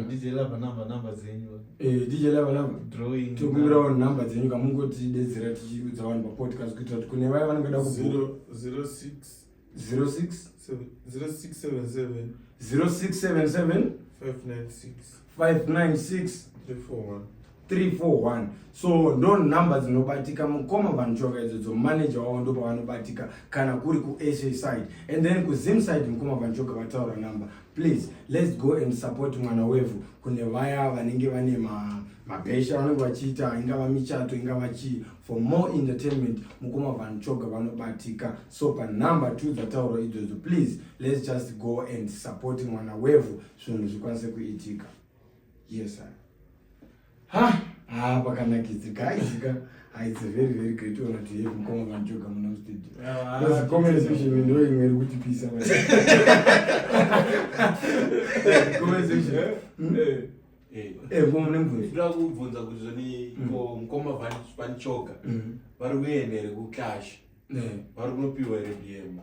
DJ Lava number zenyu DJ Lava drawing tokumirawo number dzenyu kamungoti dedzera tichiudza vanhu papodcast kuitira kuti kune vaya vanongoda kubhuka 0677 596 341 so ndo number dzinobatika mukoma vanchoka idzodzo manager wavo ndo pavanobatika kana kuri kuSA side and then kuZim side mukoma vanchoka vataura number please let's go and support mwana wevhu kune vaya vanenge vane mabhesha vanenge vachiita ingava michato ingava chii for more entertainment mukoma vanchoka vanobatika so panumber 2 dzataurwa idzodzo please let's just go and support mwana wevhu zvinhu zvikwanise kuitika yes sir pakanakizika it's a very very great honor to have mukoma vanchoka muna studio because conversation ndo imwe iri kutipisa conversation mune mvuri ndoda kubvunza kuti zvoni mukoma vanchoka vari kuenda here kuClash vari kunopiwa here DM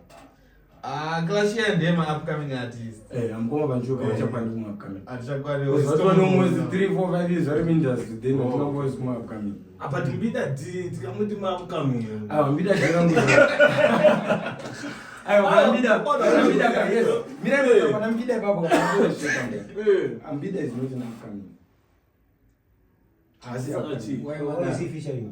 Clash ndema upcoming artist. Mukoma vanchoka vachakwani kuma upcoming. Atichakwani wazotwa nomwezi 3-4-5 years vari muindustry then vatinongozi kuma upcoming. Apa timbida D tikamuti ma upcoming. Mbida zvirangu. Mbida ka yes. Mira pana mbida baba kwa mbida is not an upcoming. Asi why is he featuring me?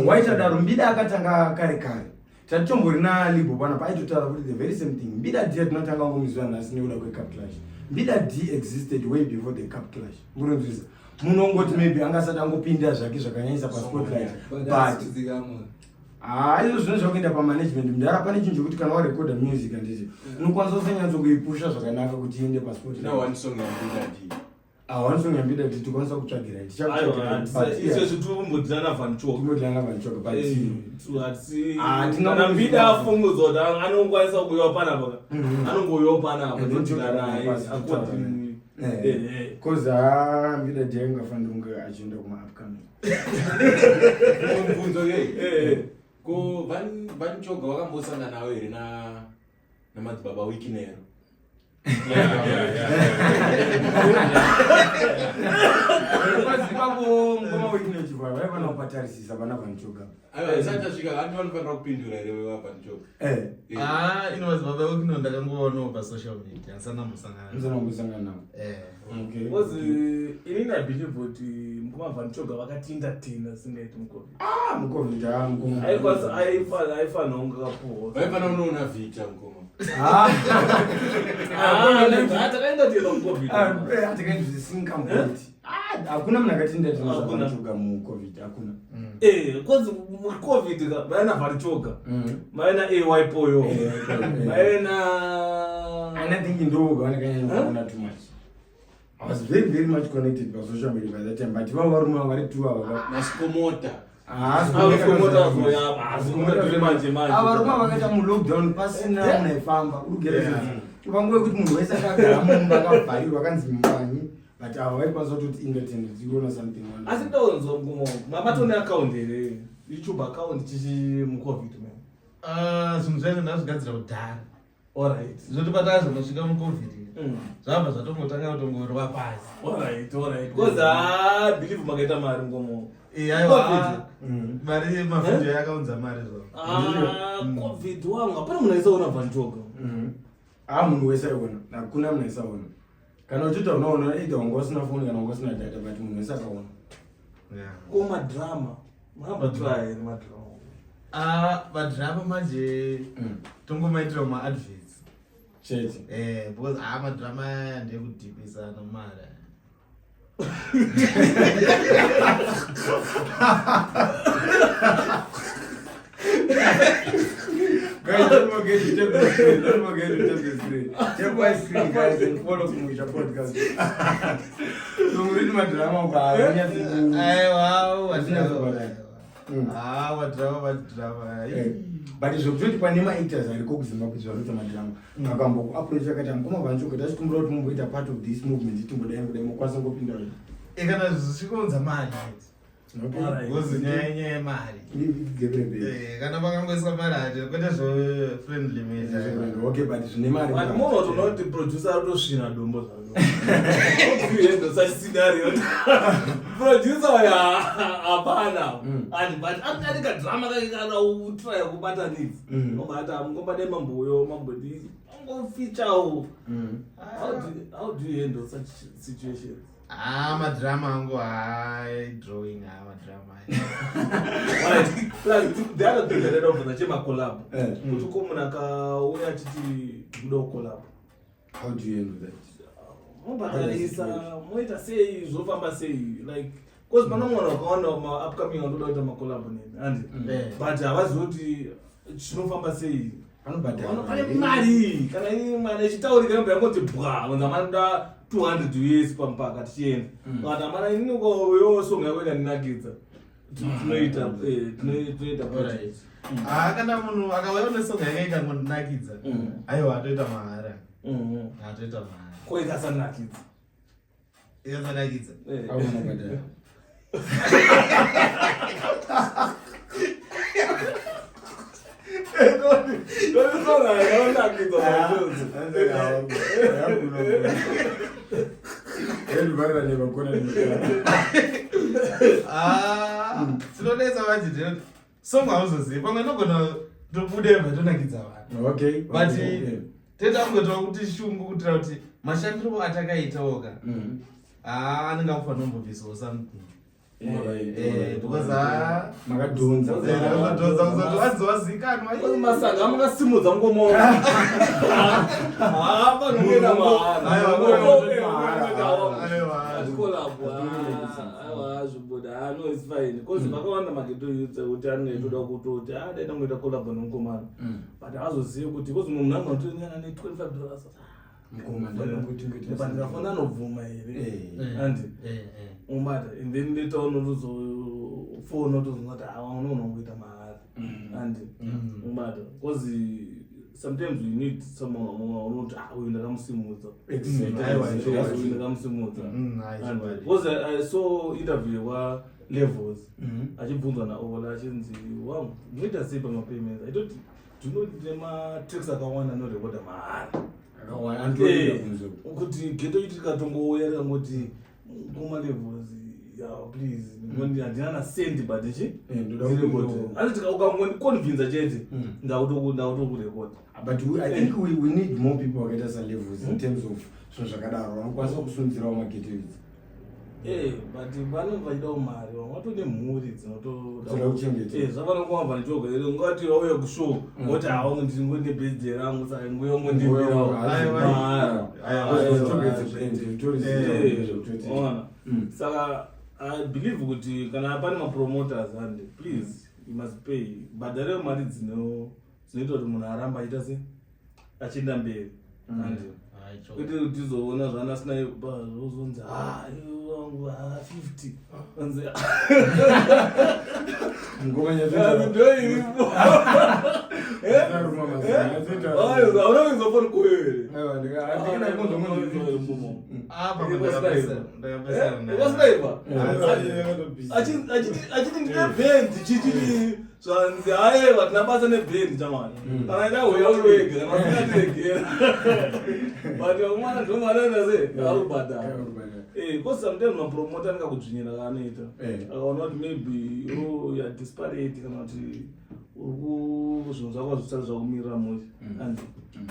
Why tadaro mbida akatanga kare kare. Tatombori na Libo pana paitotaura kuti the very same thing. Mbida D tinotanga ngomizwa nhasi nekuda kweCup Clash. Mbida D existed way before the Cup Clash. Muronzisa. Munongoti maybe angasati angopinda zvake zvakanyanyisa paspotlight. But izvo zvinhu zvakuenda pamanagement mudara pane chinhu chokuti kana warecorda music handiti unokwanisa kusanyatsokuipusha zvakanaka kuti iende paspotlight. One song yambida D. One song yambida D tikwanisa kutsvagira izvo zvitumbodilana vanchoka kana mbida afungudzwa kuti anongokwanisa kuuyawo panapa anongouyawo panapa Cause mbida jenga fanunga agenda kuma upcoming. Mubvunzo yei. Ko Van Choga wakambosanga nawe here na madzibaba wiki nero. Kwazikwako ngoma wekine chivara vaivana kupatarisisa vana Van Choga. Satasvika vantu vanofanira kupindura here wewa Van Choga. Inovazibaba wekino ndakangoonawo pasocial media asana musangana navo. Because inini I believe kuti mukoma Van Choga vakatinda singaiti muCovid. Mucovid aifana unga kapuwa. Vaifana unoona vita mukoma. Takaenda tena muCovid. Atakainzvisinga muCovid. Hakuna munhu akatinda Van Choga muCovid, hakuna. Because muCovid vaina Van Choga. Vaina AY Poyo. I think ndoga vanakanyanya too much. I was very much connected by social media by that time, but if I were vari 2 hours. Nasikomota. Avaruma vakaita mulockdown pasina munaifamba ugereza. Panguva yekuti munhu wese akagara mumba akavharirwa akanzi mbanyi, but ava vaikwanisa kutoti independent dziona something. Asi ndonzo ngumo mabatone account here, YouTube account chichi muCovid man. Zvinhu zvainge ndazvigadzira kudhara. Alright. Zvoti patazo nosvika muCovid. Zvabva zvatongotanga kutongorwa pasi. Alright. Because I believe makaita mari ngomo. Aiwa. Mari mavhidhiyo yakaunza mari zvo. Covid wangu hapana munhu aisaona Van Choga. Munhu wese aiona, hakuna munhu aisaona. Kana uchita unaona either wanga usina phone kana wanga usina data, but munhu wese akaona. Koma drama. Mahamba try madrama. Madrama manje tongomaitira ma-adverts. Chete. Because madrama ndekudhipisa nomara. Guys, don't forget to tap the screen. Don't forget to tap the screen. Tap my screen, guys, and follow Kumusha Podcast. So we read my drama about but zvokutoti pane maactors ariko kuZimbabwe zvaruta madrama akambokuapproach akati mukoma Van Choga tachikumbira kuti mumboita part of this movement timbodai mukwanisa ngopinda kana zvichikonza mari gozi nyaya yemari kana vakangoisa mari ati kwete zvo-friendly okay, but zvine mari munhu watoona kuti producer arikutosvina dombo zvako such scenario producer hapana but akanika drama kakana utry kubatanidza obata mungobadai mamboyo mambodi angofeature. How do you handle such situations? Madrama angu drawing madrama. The other thing that I don't know is collab. Kuti ko munhu akauya achiti kuda collab. How do you handle that? Mubatarisa moita sei zvofamba sei like because pana munhu akaona ma upcoming anoda kuita ma collab nemi and but havazivi kuti chinofamba sei. Pane mari kana ini mwana ichitaurika mberi ngoti bwa unza manoda 200 US pampaka tichienda. But amana ini yo songa yako inanakidza. Tunoita right. Kana munhu akauya songa yake ikangonakidza. Aiwa atoita mahara. Atoita mahara. Ko ikasanakidza. Ikasanakidza. Auna badala. Tinonesa vachiti songa hauzozivi pamwe nogona tobudeva tonakidza vanhu but tetangotora kuti shungu kutira kuti mashandiro atakaitawoka anenge akufanira kumbobvisawo something because makadhonza azowazikanwa masaga mukasimudza ngoma panongena mahara no it's fine because vakawanda mageto youth kuti anoitoda kutoti daita ngoita collab nomukomana but azozive kuti because munhu anotonyana ne$25 ndikafona anobvuma here and umata and then later on utozofona utozonati unoona kuita mahari and umata because sometimes we need someone unoti uyu ndakamusimudza because I saw interview Levels achibvunzwa naOla achinzi wangu muita sei pamapayments I don't do not nematracks akawanda anorekoda mahara kuti geto iti tikatongouya tikangoti kumaLevels please handina na sendi but asi ukangondiconvinza chete ndautokurekoda. But I think we need more people wakaita saLevels in terms of zvinhu zvakadaro vanokwanisa kusundzirawo mageto idzi. But vanenge vachidawo mari vatone mhuri dzinotoda zvavanongova vanichoga ungati vauya kushow ngoti hawa ndingone birthday rangu saka nguyo ngondibirawo saka I believe kuti kana pane mapromoters and please you must pay bhadharewo mari dzinoita kuti munhu aramba achiita se achienda mberi and kuti tizoona zvana sina zozonzi wangu 50 achiti ndinebhendi chichii zvanzi haye vatinabasa nebhendi chamani kana ida uyauwega kana singategera but umwana ndomanana se arubhadhara because sometimes mapromota anikakudzvinyira kaanoita akaona kuti maybe you're disparate kana kuti zvinhu zvako zvisati zvakumirira mushe and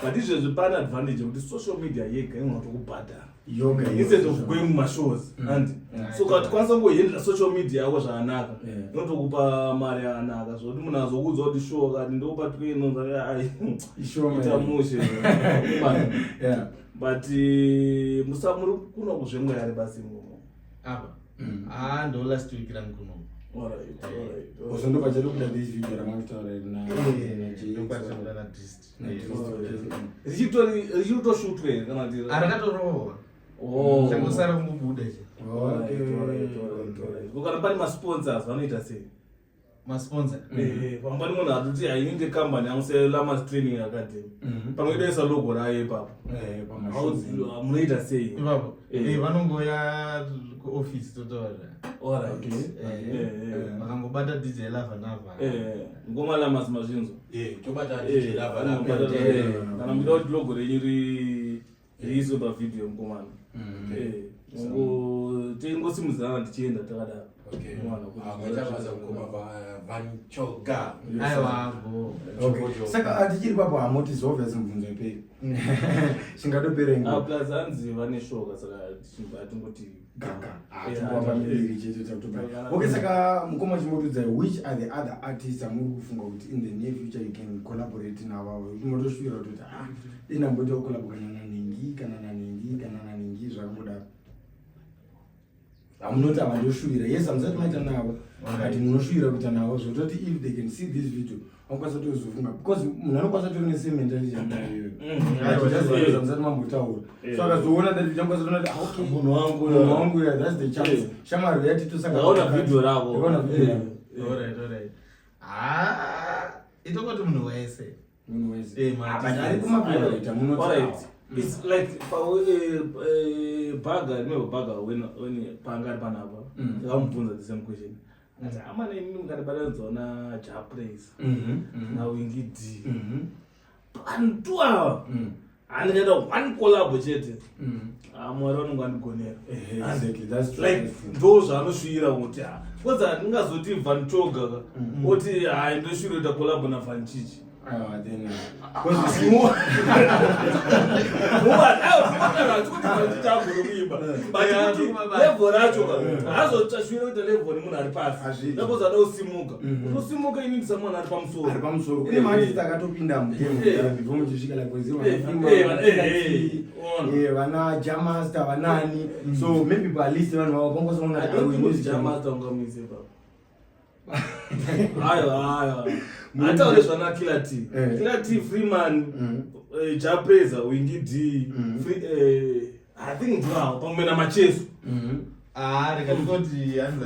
but izvezvi pane advantage yekuti social media yega inotokubhadhara instead of going mumashows and so kuti kwanisa ngohendera social media yako zvakanaka inotokupa mari yakanaka zvokuti munhu azokuudza kuti show kati ndokupa 20 ita mushe but musamuri kuno kuzvemwe yari basi ngomo apa ndo last week rangu kuno uzondopa chado kuda this video ramataura na richitoshootwe kana kuti arakatorohwa changosara kungobuda kana pane masponsors vanoita sei masponsor pambani munhu atoti haininde company amuselamas training academy panoidaisa logo rayo ipapo munoita sei ipapo vanongoya kuoffice totaura vakangobata DJ Lava Nava ngoma lamas mazvinzo tobata DJ Lava Nava kana muda kuti logo renyu riiswe pavideo mukomana tingosimudzana tichienda takadaro saka tichiri papo hamoti zobvious mubvunzo ipei chingatopera hanzi vane shoka saka atingoti okay saka mukoma chimotudza which are the other artists amuri kufunga kuti in the near future you can collaborate navavo motosvira kuti inamboita kukolabokana nanhingi kana nanhingi zvakangodaro amunoti havandoshuvira yes hamusati maita navo but munoshuvira kuita navo zvototi if they can see this video vanokwanisa tozofunga because munhu anokwanisa tori nesementality yaiyoyo hamusati mambotaura so akazoona that vichamukwanisa toona kuti munhu wangu that's the chance shamwari yatitosakaona video ravo itokoti munhu wese ari kumakuaita munoti it's like Baga, remember Baga when Pangari Panapa, the same question. I'm an enemy that balance on a job place. Now we get D. And 2 hours. And then one collab budget. I'm around one go near. Exactly, that's true. Like those are no sure what ya. What's that? Ningazoti Van Choga. What I no sure the collab on a Van Chichi. Then vana Jamaster vanani so maybe by least vanhu vavakongosaona ataure zvana Killer T Freeman Japreza Wingy D I think ndwa pamwe na Macheso rekatoti anza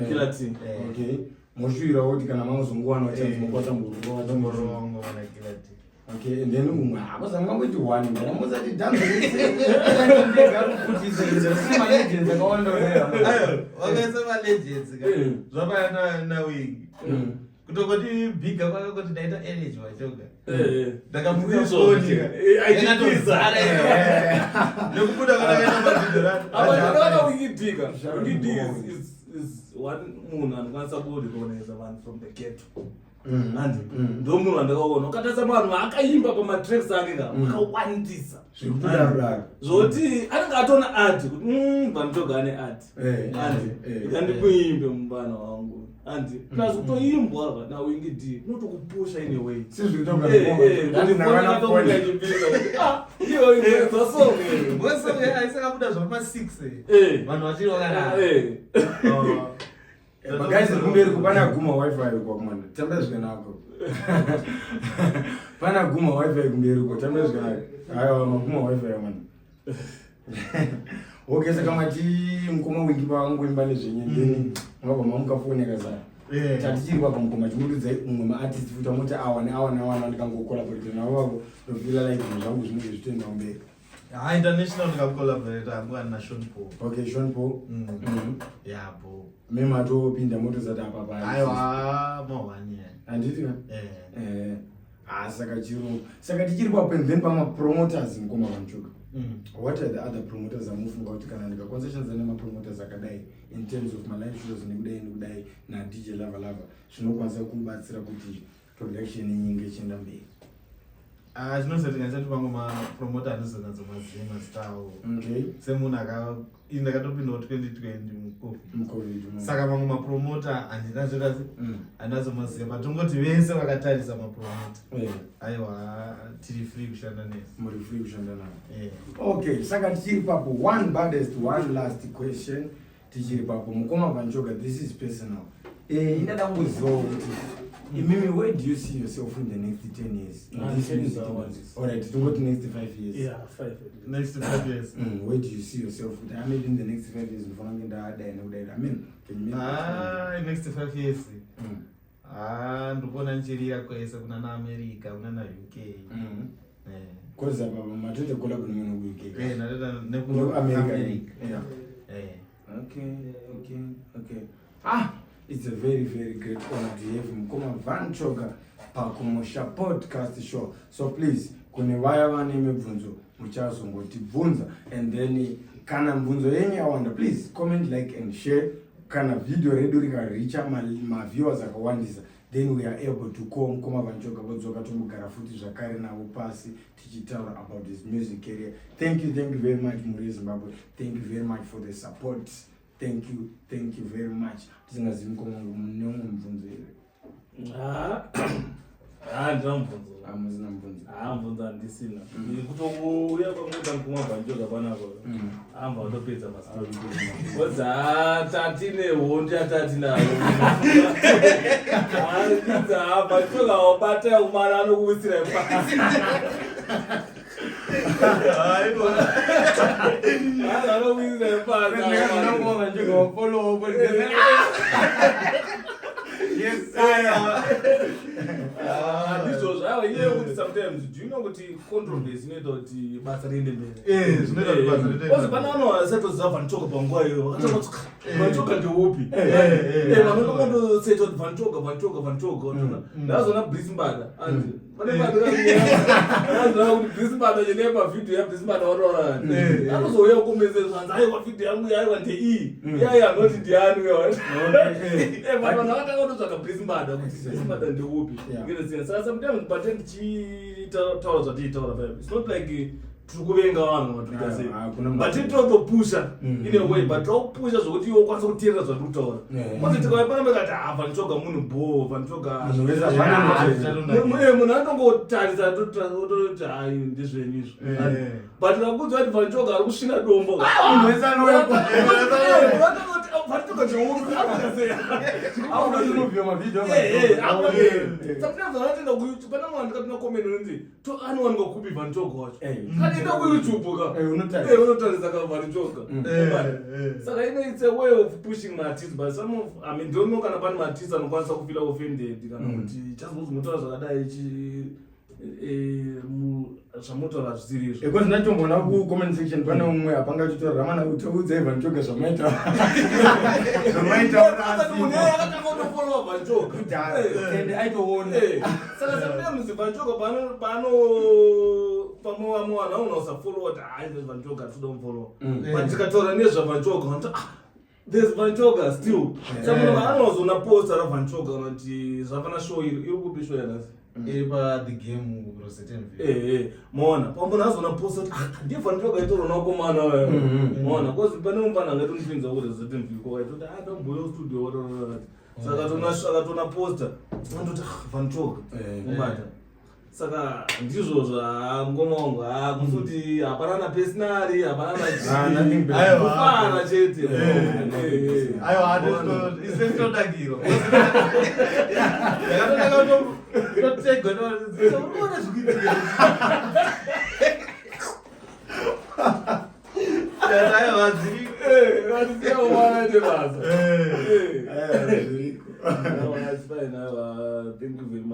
Killer T okay moshwira woti kana mamuzongowana chance mokwata mburu ngoma na Killer T Okay, and then abazanga ukuthi one ngena muzati dance legends akaona ayo wakasema legends ka zvapana na wing kutokoti bigger kwake kuti ndaita energy wachoka ndakamuizvonika aichitiza nekubuda kwakaita mabhidhorani abandakana wingidhiga is one munhu anokwanisa kurecognize vanhu from the ghetto handi ndo munhu andakaona ukatasa vanhu akaimba pamatracks ake ka akawandisa zvoti anenge atona art kuti Vanchoka ane art handi ikandikuimbe mubana wangu handi plus kutoimbwa na wingidi unotokupusha in a way isakabuda zvapa 6 vanhu vachiri vakadaro guys kumberi kupana guma wifi kwa kumana tambezwe nako pana guma wifi kumberi kwa tambezwe nako hayo maguma wifi man okay saka mati mkoma wiki wangu imbane zvenye ndeni ngaba mamukafoneka sana tatichiri kwa mkoma chimududza umwe ma artist futa moti awana ndikangocollaborate nawo ndofila like zvangu zvinenge zvitenda umberi international ndikacollaborate amwana na Sean Paul. Okay, Sean Paul. Yeah, bro. Mema to pinda moto zata hapa pale. Aiwa, mawani. Anditi na? Saka tichiri pa pen then pama promoters mkoma Vanchoka. What are the other promoters I'm moving out kana ndika concessions and ma promoters akadai in terms of my live shows nekudai na DJ Lava zvinokwanisa kubatsira kuti production nyingi chenda mberi. Zvinosati ngaisati pangu mapromota anozona dzomadzima stawo. Okay. Semunhu ndakatopinda 2020 mucovid. Saka pangu mapromota handinazo kasi handazomaziva patongoti vese vakatarisa mapromota. Aiwa tiri free kushanda nesi. Muri free kushanda navo. Okay, saka tichiri papo one last question. Tichiri papo mukoma Vanchoka, this is personal. Indada nguziva kuti Mimi, where do you see yourself in the next 10 years? Alright, to go to next 5 years. Yeah, 5 years. Next 5 years. Where do you see yourself? I mean, in the next 5 years, I mean, can you make next 5 years. Ndopona nchirira kwese kuna na America, kuna na UK. Because matete collab na mwana UK. Natata neku America. Okay. It's a very, very great honor to have Mkoma Vanchoka pakumosha podcast show. So please, kune vaya vane mibvunzo muchazongoti bvunza, and then kana mibvunzo yenye awanda, please comment, like and share. Kana video redu rikaricha ma viewers akawandisa, then we are able to call Mkoma Vanchoka vodzoka tomugara futi zvakare navo pasi tichitaura about his music career. Thank you very much Muri Zimbabwe. Thank you very much for the support. Thank you very much. Tisingazivi Mkoma munenge mubvunzo here. Ndina mubvunzo. Muzina mubvunzo. Mubvunzo handisina. Kutouya kwamuita Mkoma Vanchoka panapa. Amba watopedza mastori. Kodza tatine hondi atatinayo. Vanchoka wabata umara anokuwisira pasi. Sometimes do you know what controversy need basa rinde mbele because banano settle za Vanchoka panguwa hiyo wakati Vanchoka ndio upi wanaona settle Vanchoka nazona Brisbane and vanebada kuti Brisbane yeneba video ya Brisbane warora anozoya kukomeze zvanzaye kwa video yangu yaiwa ndei yaya not ndiani wewe vanhu vakatanga kutsvaka Brisbane kuti Brisbane ndio upi ngene sasa sometimes patent taura zvatiitaura paipo it's not like tikuvenga vanhu vatuita sei but totopusha in a way but topusha zvokuti iwe ukwanisa kuteerera zvatikutaura kuti tikavapanamba kati Vanchoka munhu bo Vanchoka munhu anongotarisa tototi hai ndizvenyu izvo but kakudzwa kuti Vanchoka ari kusvina dombo anowanika kupi Vanchoka wacho katienda kuYouTube unotarisa ka Vanchoka saka it's a way of pushing my artists, but some of don't know kana pane artists anokwanisa kufila offended kana kuti chazozimotaura zvakadai zvamotaura zvisiri izvo because ndatombona kucomment section pane umwe apanga chitora ramana utiudza Ivan Choga zvamaita akatanga unofollowa Vanchoga ende aitoona saka sometimes Vanchoga pano pamwe vamwe vanhu auna usafollowa kuti hai there's Vanchoga tidomfollowa but tikataura nezvavanchoga there's Vanchoga still saka munhu anozoona posta raVanchoga kana kuti zvafana show iri kupi show yanasi iripa the game Rosetten mona pamwe azoona posta kuti ndiye Vanchoga itorona komana wewe mona because pane umfana ngatonipinza ku Rosetten ko aitoti ndamboyo studio whatever saka tona posta ndoti Vanchoga mubata saka ndizvo zvangoma wangu kufuti hapana na personally hapana na kufana chete aiwa isentodagiro yakatotega unoona zvikiitika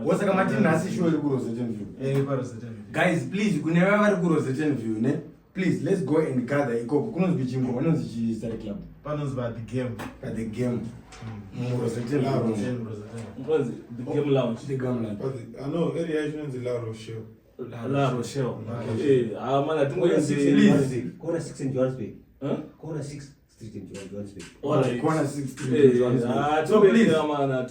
Wasaka mati nasi show iri kuRosetten View. Guys, please kune vari kuRosetten View ne. Please let's go and gather ikoko. Kunonzi chimbo vanonzi chi study club. Panonzi ba the game. The game. Rosetten View. The game lounge. The game lounge. I know area inonzi La Rochelle. La Rochelle. Mana please. Corner 6 in Johannesburg. Corner 6 Street in Johannesburg. Corner 6 Street in Johannesburg. So please,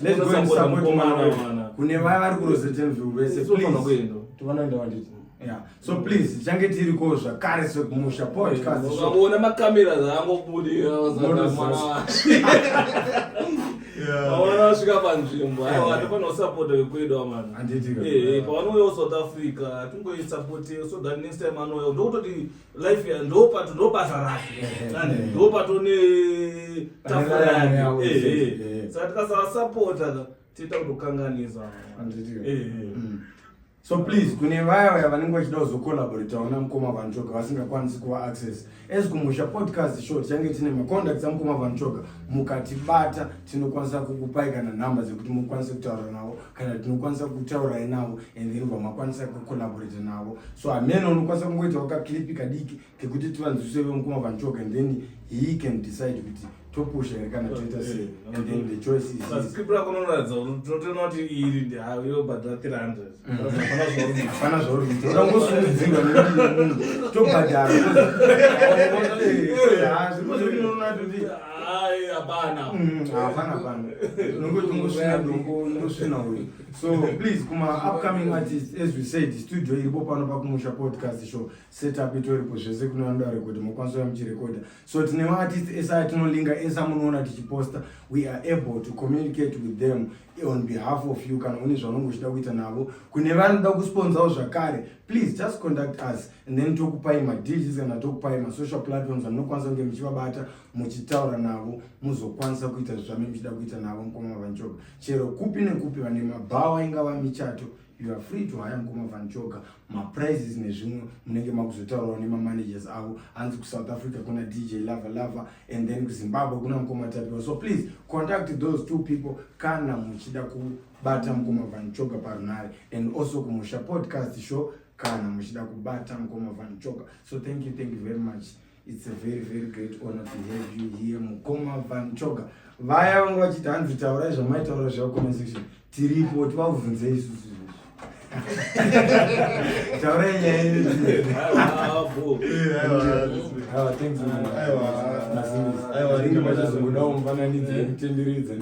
let's go and support mana. Kune vari kuRosetten View vese please. Tovanoenda vanditi. Yeah. So please, change tiri ko zvakare sekumusha podcast. Ukaona makamera zangobudira zvakamwana. Pawana svika panzvimbo, aiwa tofana support wekwedu mana. Anditika. Pawanouya South Africa, tungoisupport so that next time anouya ndokutoti life ya ndo basa rake. Ndo patone tafura yake. Saka tikasa support tita kutokanganisa. Anditika. So please, kune vaya vanenge vachida kuzocollaborate na Mukoma Vanchoga vasingakwanisi kuva access. Kumusha podcast show change tine macontacts aMukoma Vanchoga mukatibata tinokwanisa kukupai kana number dzekuti mukwanise kutaura navo kana tinokwanisa kutaura navo and then vamakwanisa kucollaborate navo. So amene unokwanisa kungoita wakaclip kadiki kekuti tivanzwiswe veMukoma Vanchoga and then he can decide kuti topusha kana toita sei and then the choice is his. Script rakonoradza totona kuti iri ndi hayo badra 300. Fana zvauri kuti urangosungudzirwa nekuti tobhadhara hapana nongosvina uyu. So please kuma upcoming artists, as we said, studio iripo pano pakumusha podcast show setup itoripo zvese kune vanhu varekodha mukwanisa muchirekodha. So tine artists esa tinolinga esa munoona tichiposta, we are able to communicate with them on behalf of you kana une zvaunongochida kuita navo. Kune vanoda kusponsawo zvakare, please just contact us and then tokupai madeals kana tokupai masocial platforms amunokwanisa kunge muchivabata muchitaura navo muzokwanisa kuita zvamene muchida kuita navo Mukoma Vanchoga. Chero kupi nekupi vane mabhawa ingava michato, you are free to hire Mukoma Vanchoga. Maprizes nezvimwe munenge makuzotaurawo nemamanagers avo. Hanzi kuSouth Africa kuna DJ Lava and then kuZimbabwe kuna Mukoma Tapiwa. So please contact those two people kana muchida kubata Mukoma Vanchoga parunare, and also kumusha podcast show kana muchida kubata Mukoma Vanchoga. So thank you very much. It's a very great honor to have you here Mukoma Vanchoga. Vaya vanga vachiti hanzi taurai zvamaitaura zvavo comment section, tiripo tivabvunze isusu. Taurai nyaya idzi. Thanks man. Aiwa ndinge machazobudawo mufananidzo wekutenderedza.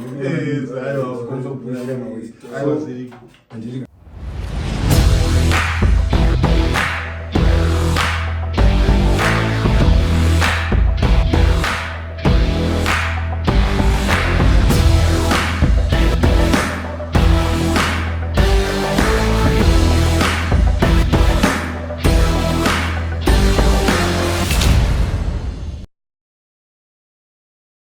Aiwa.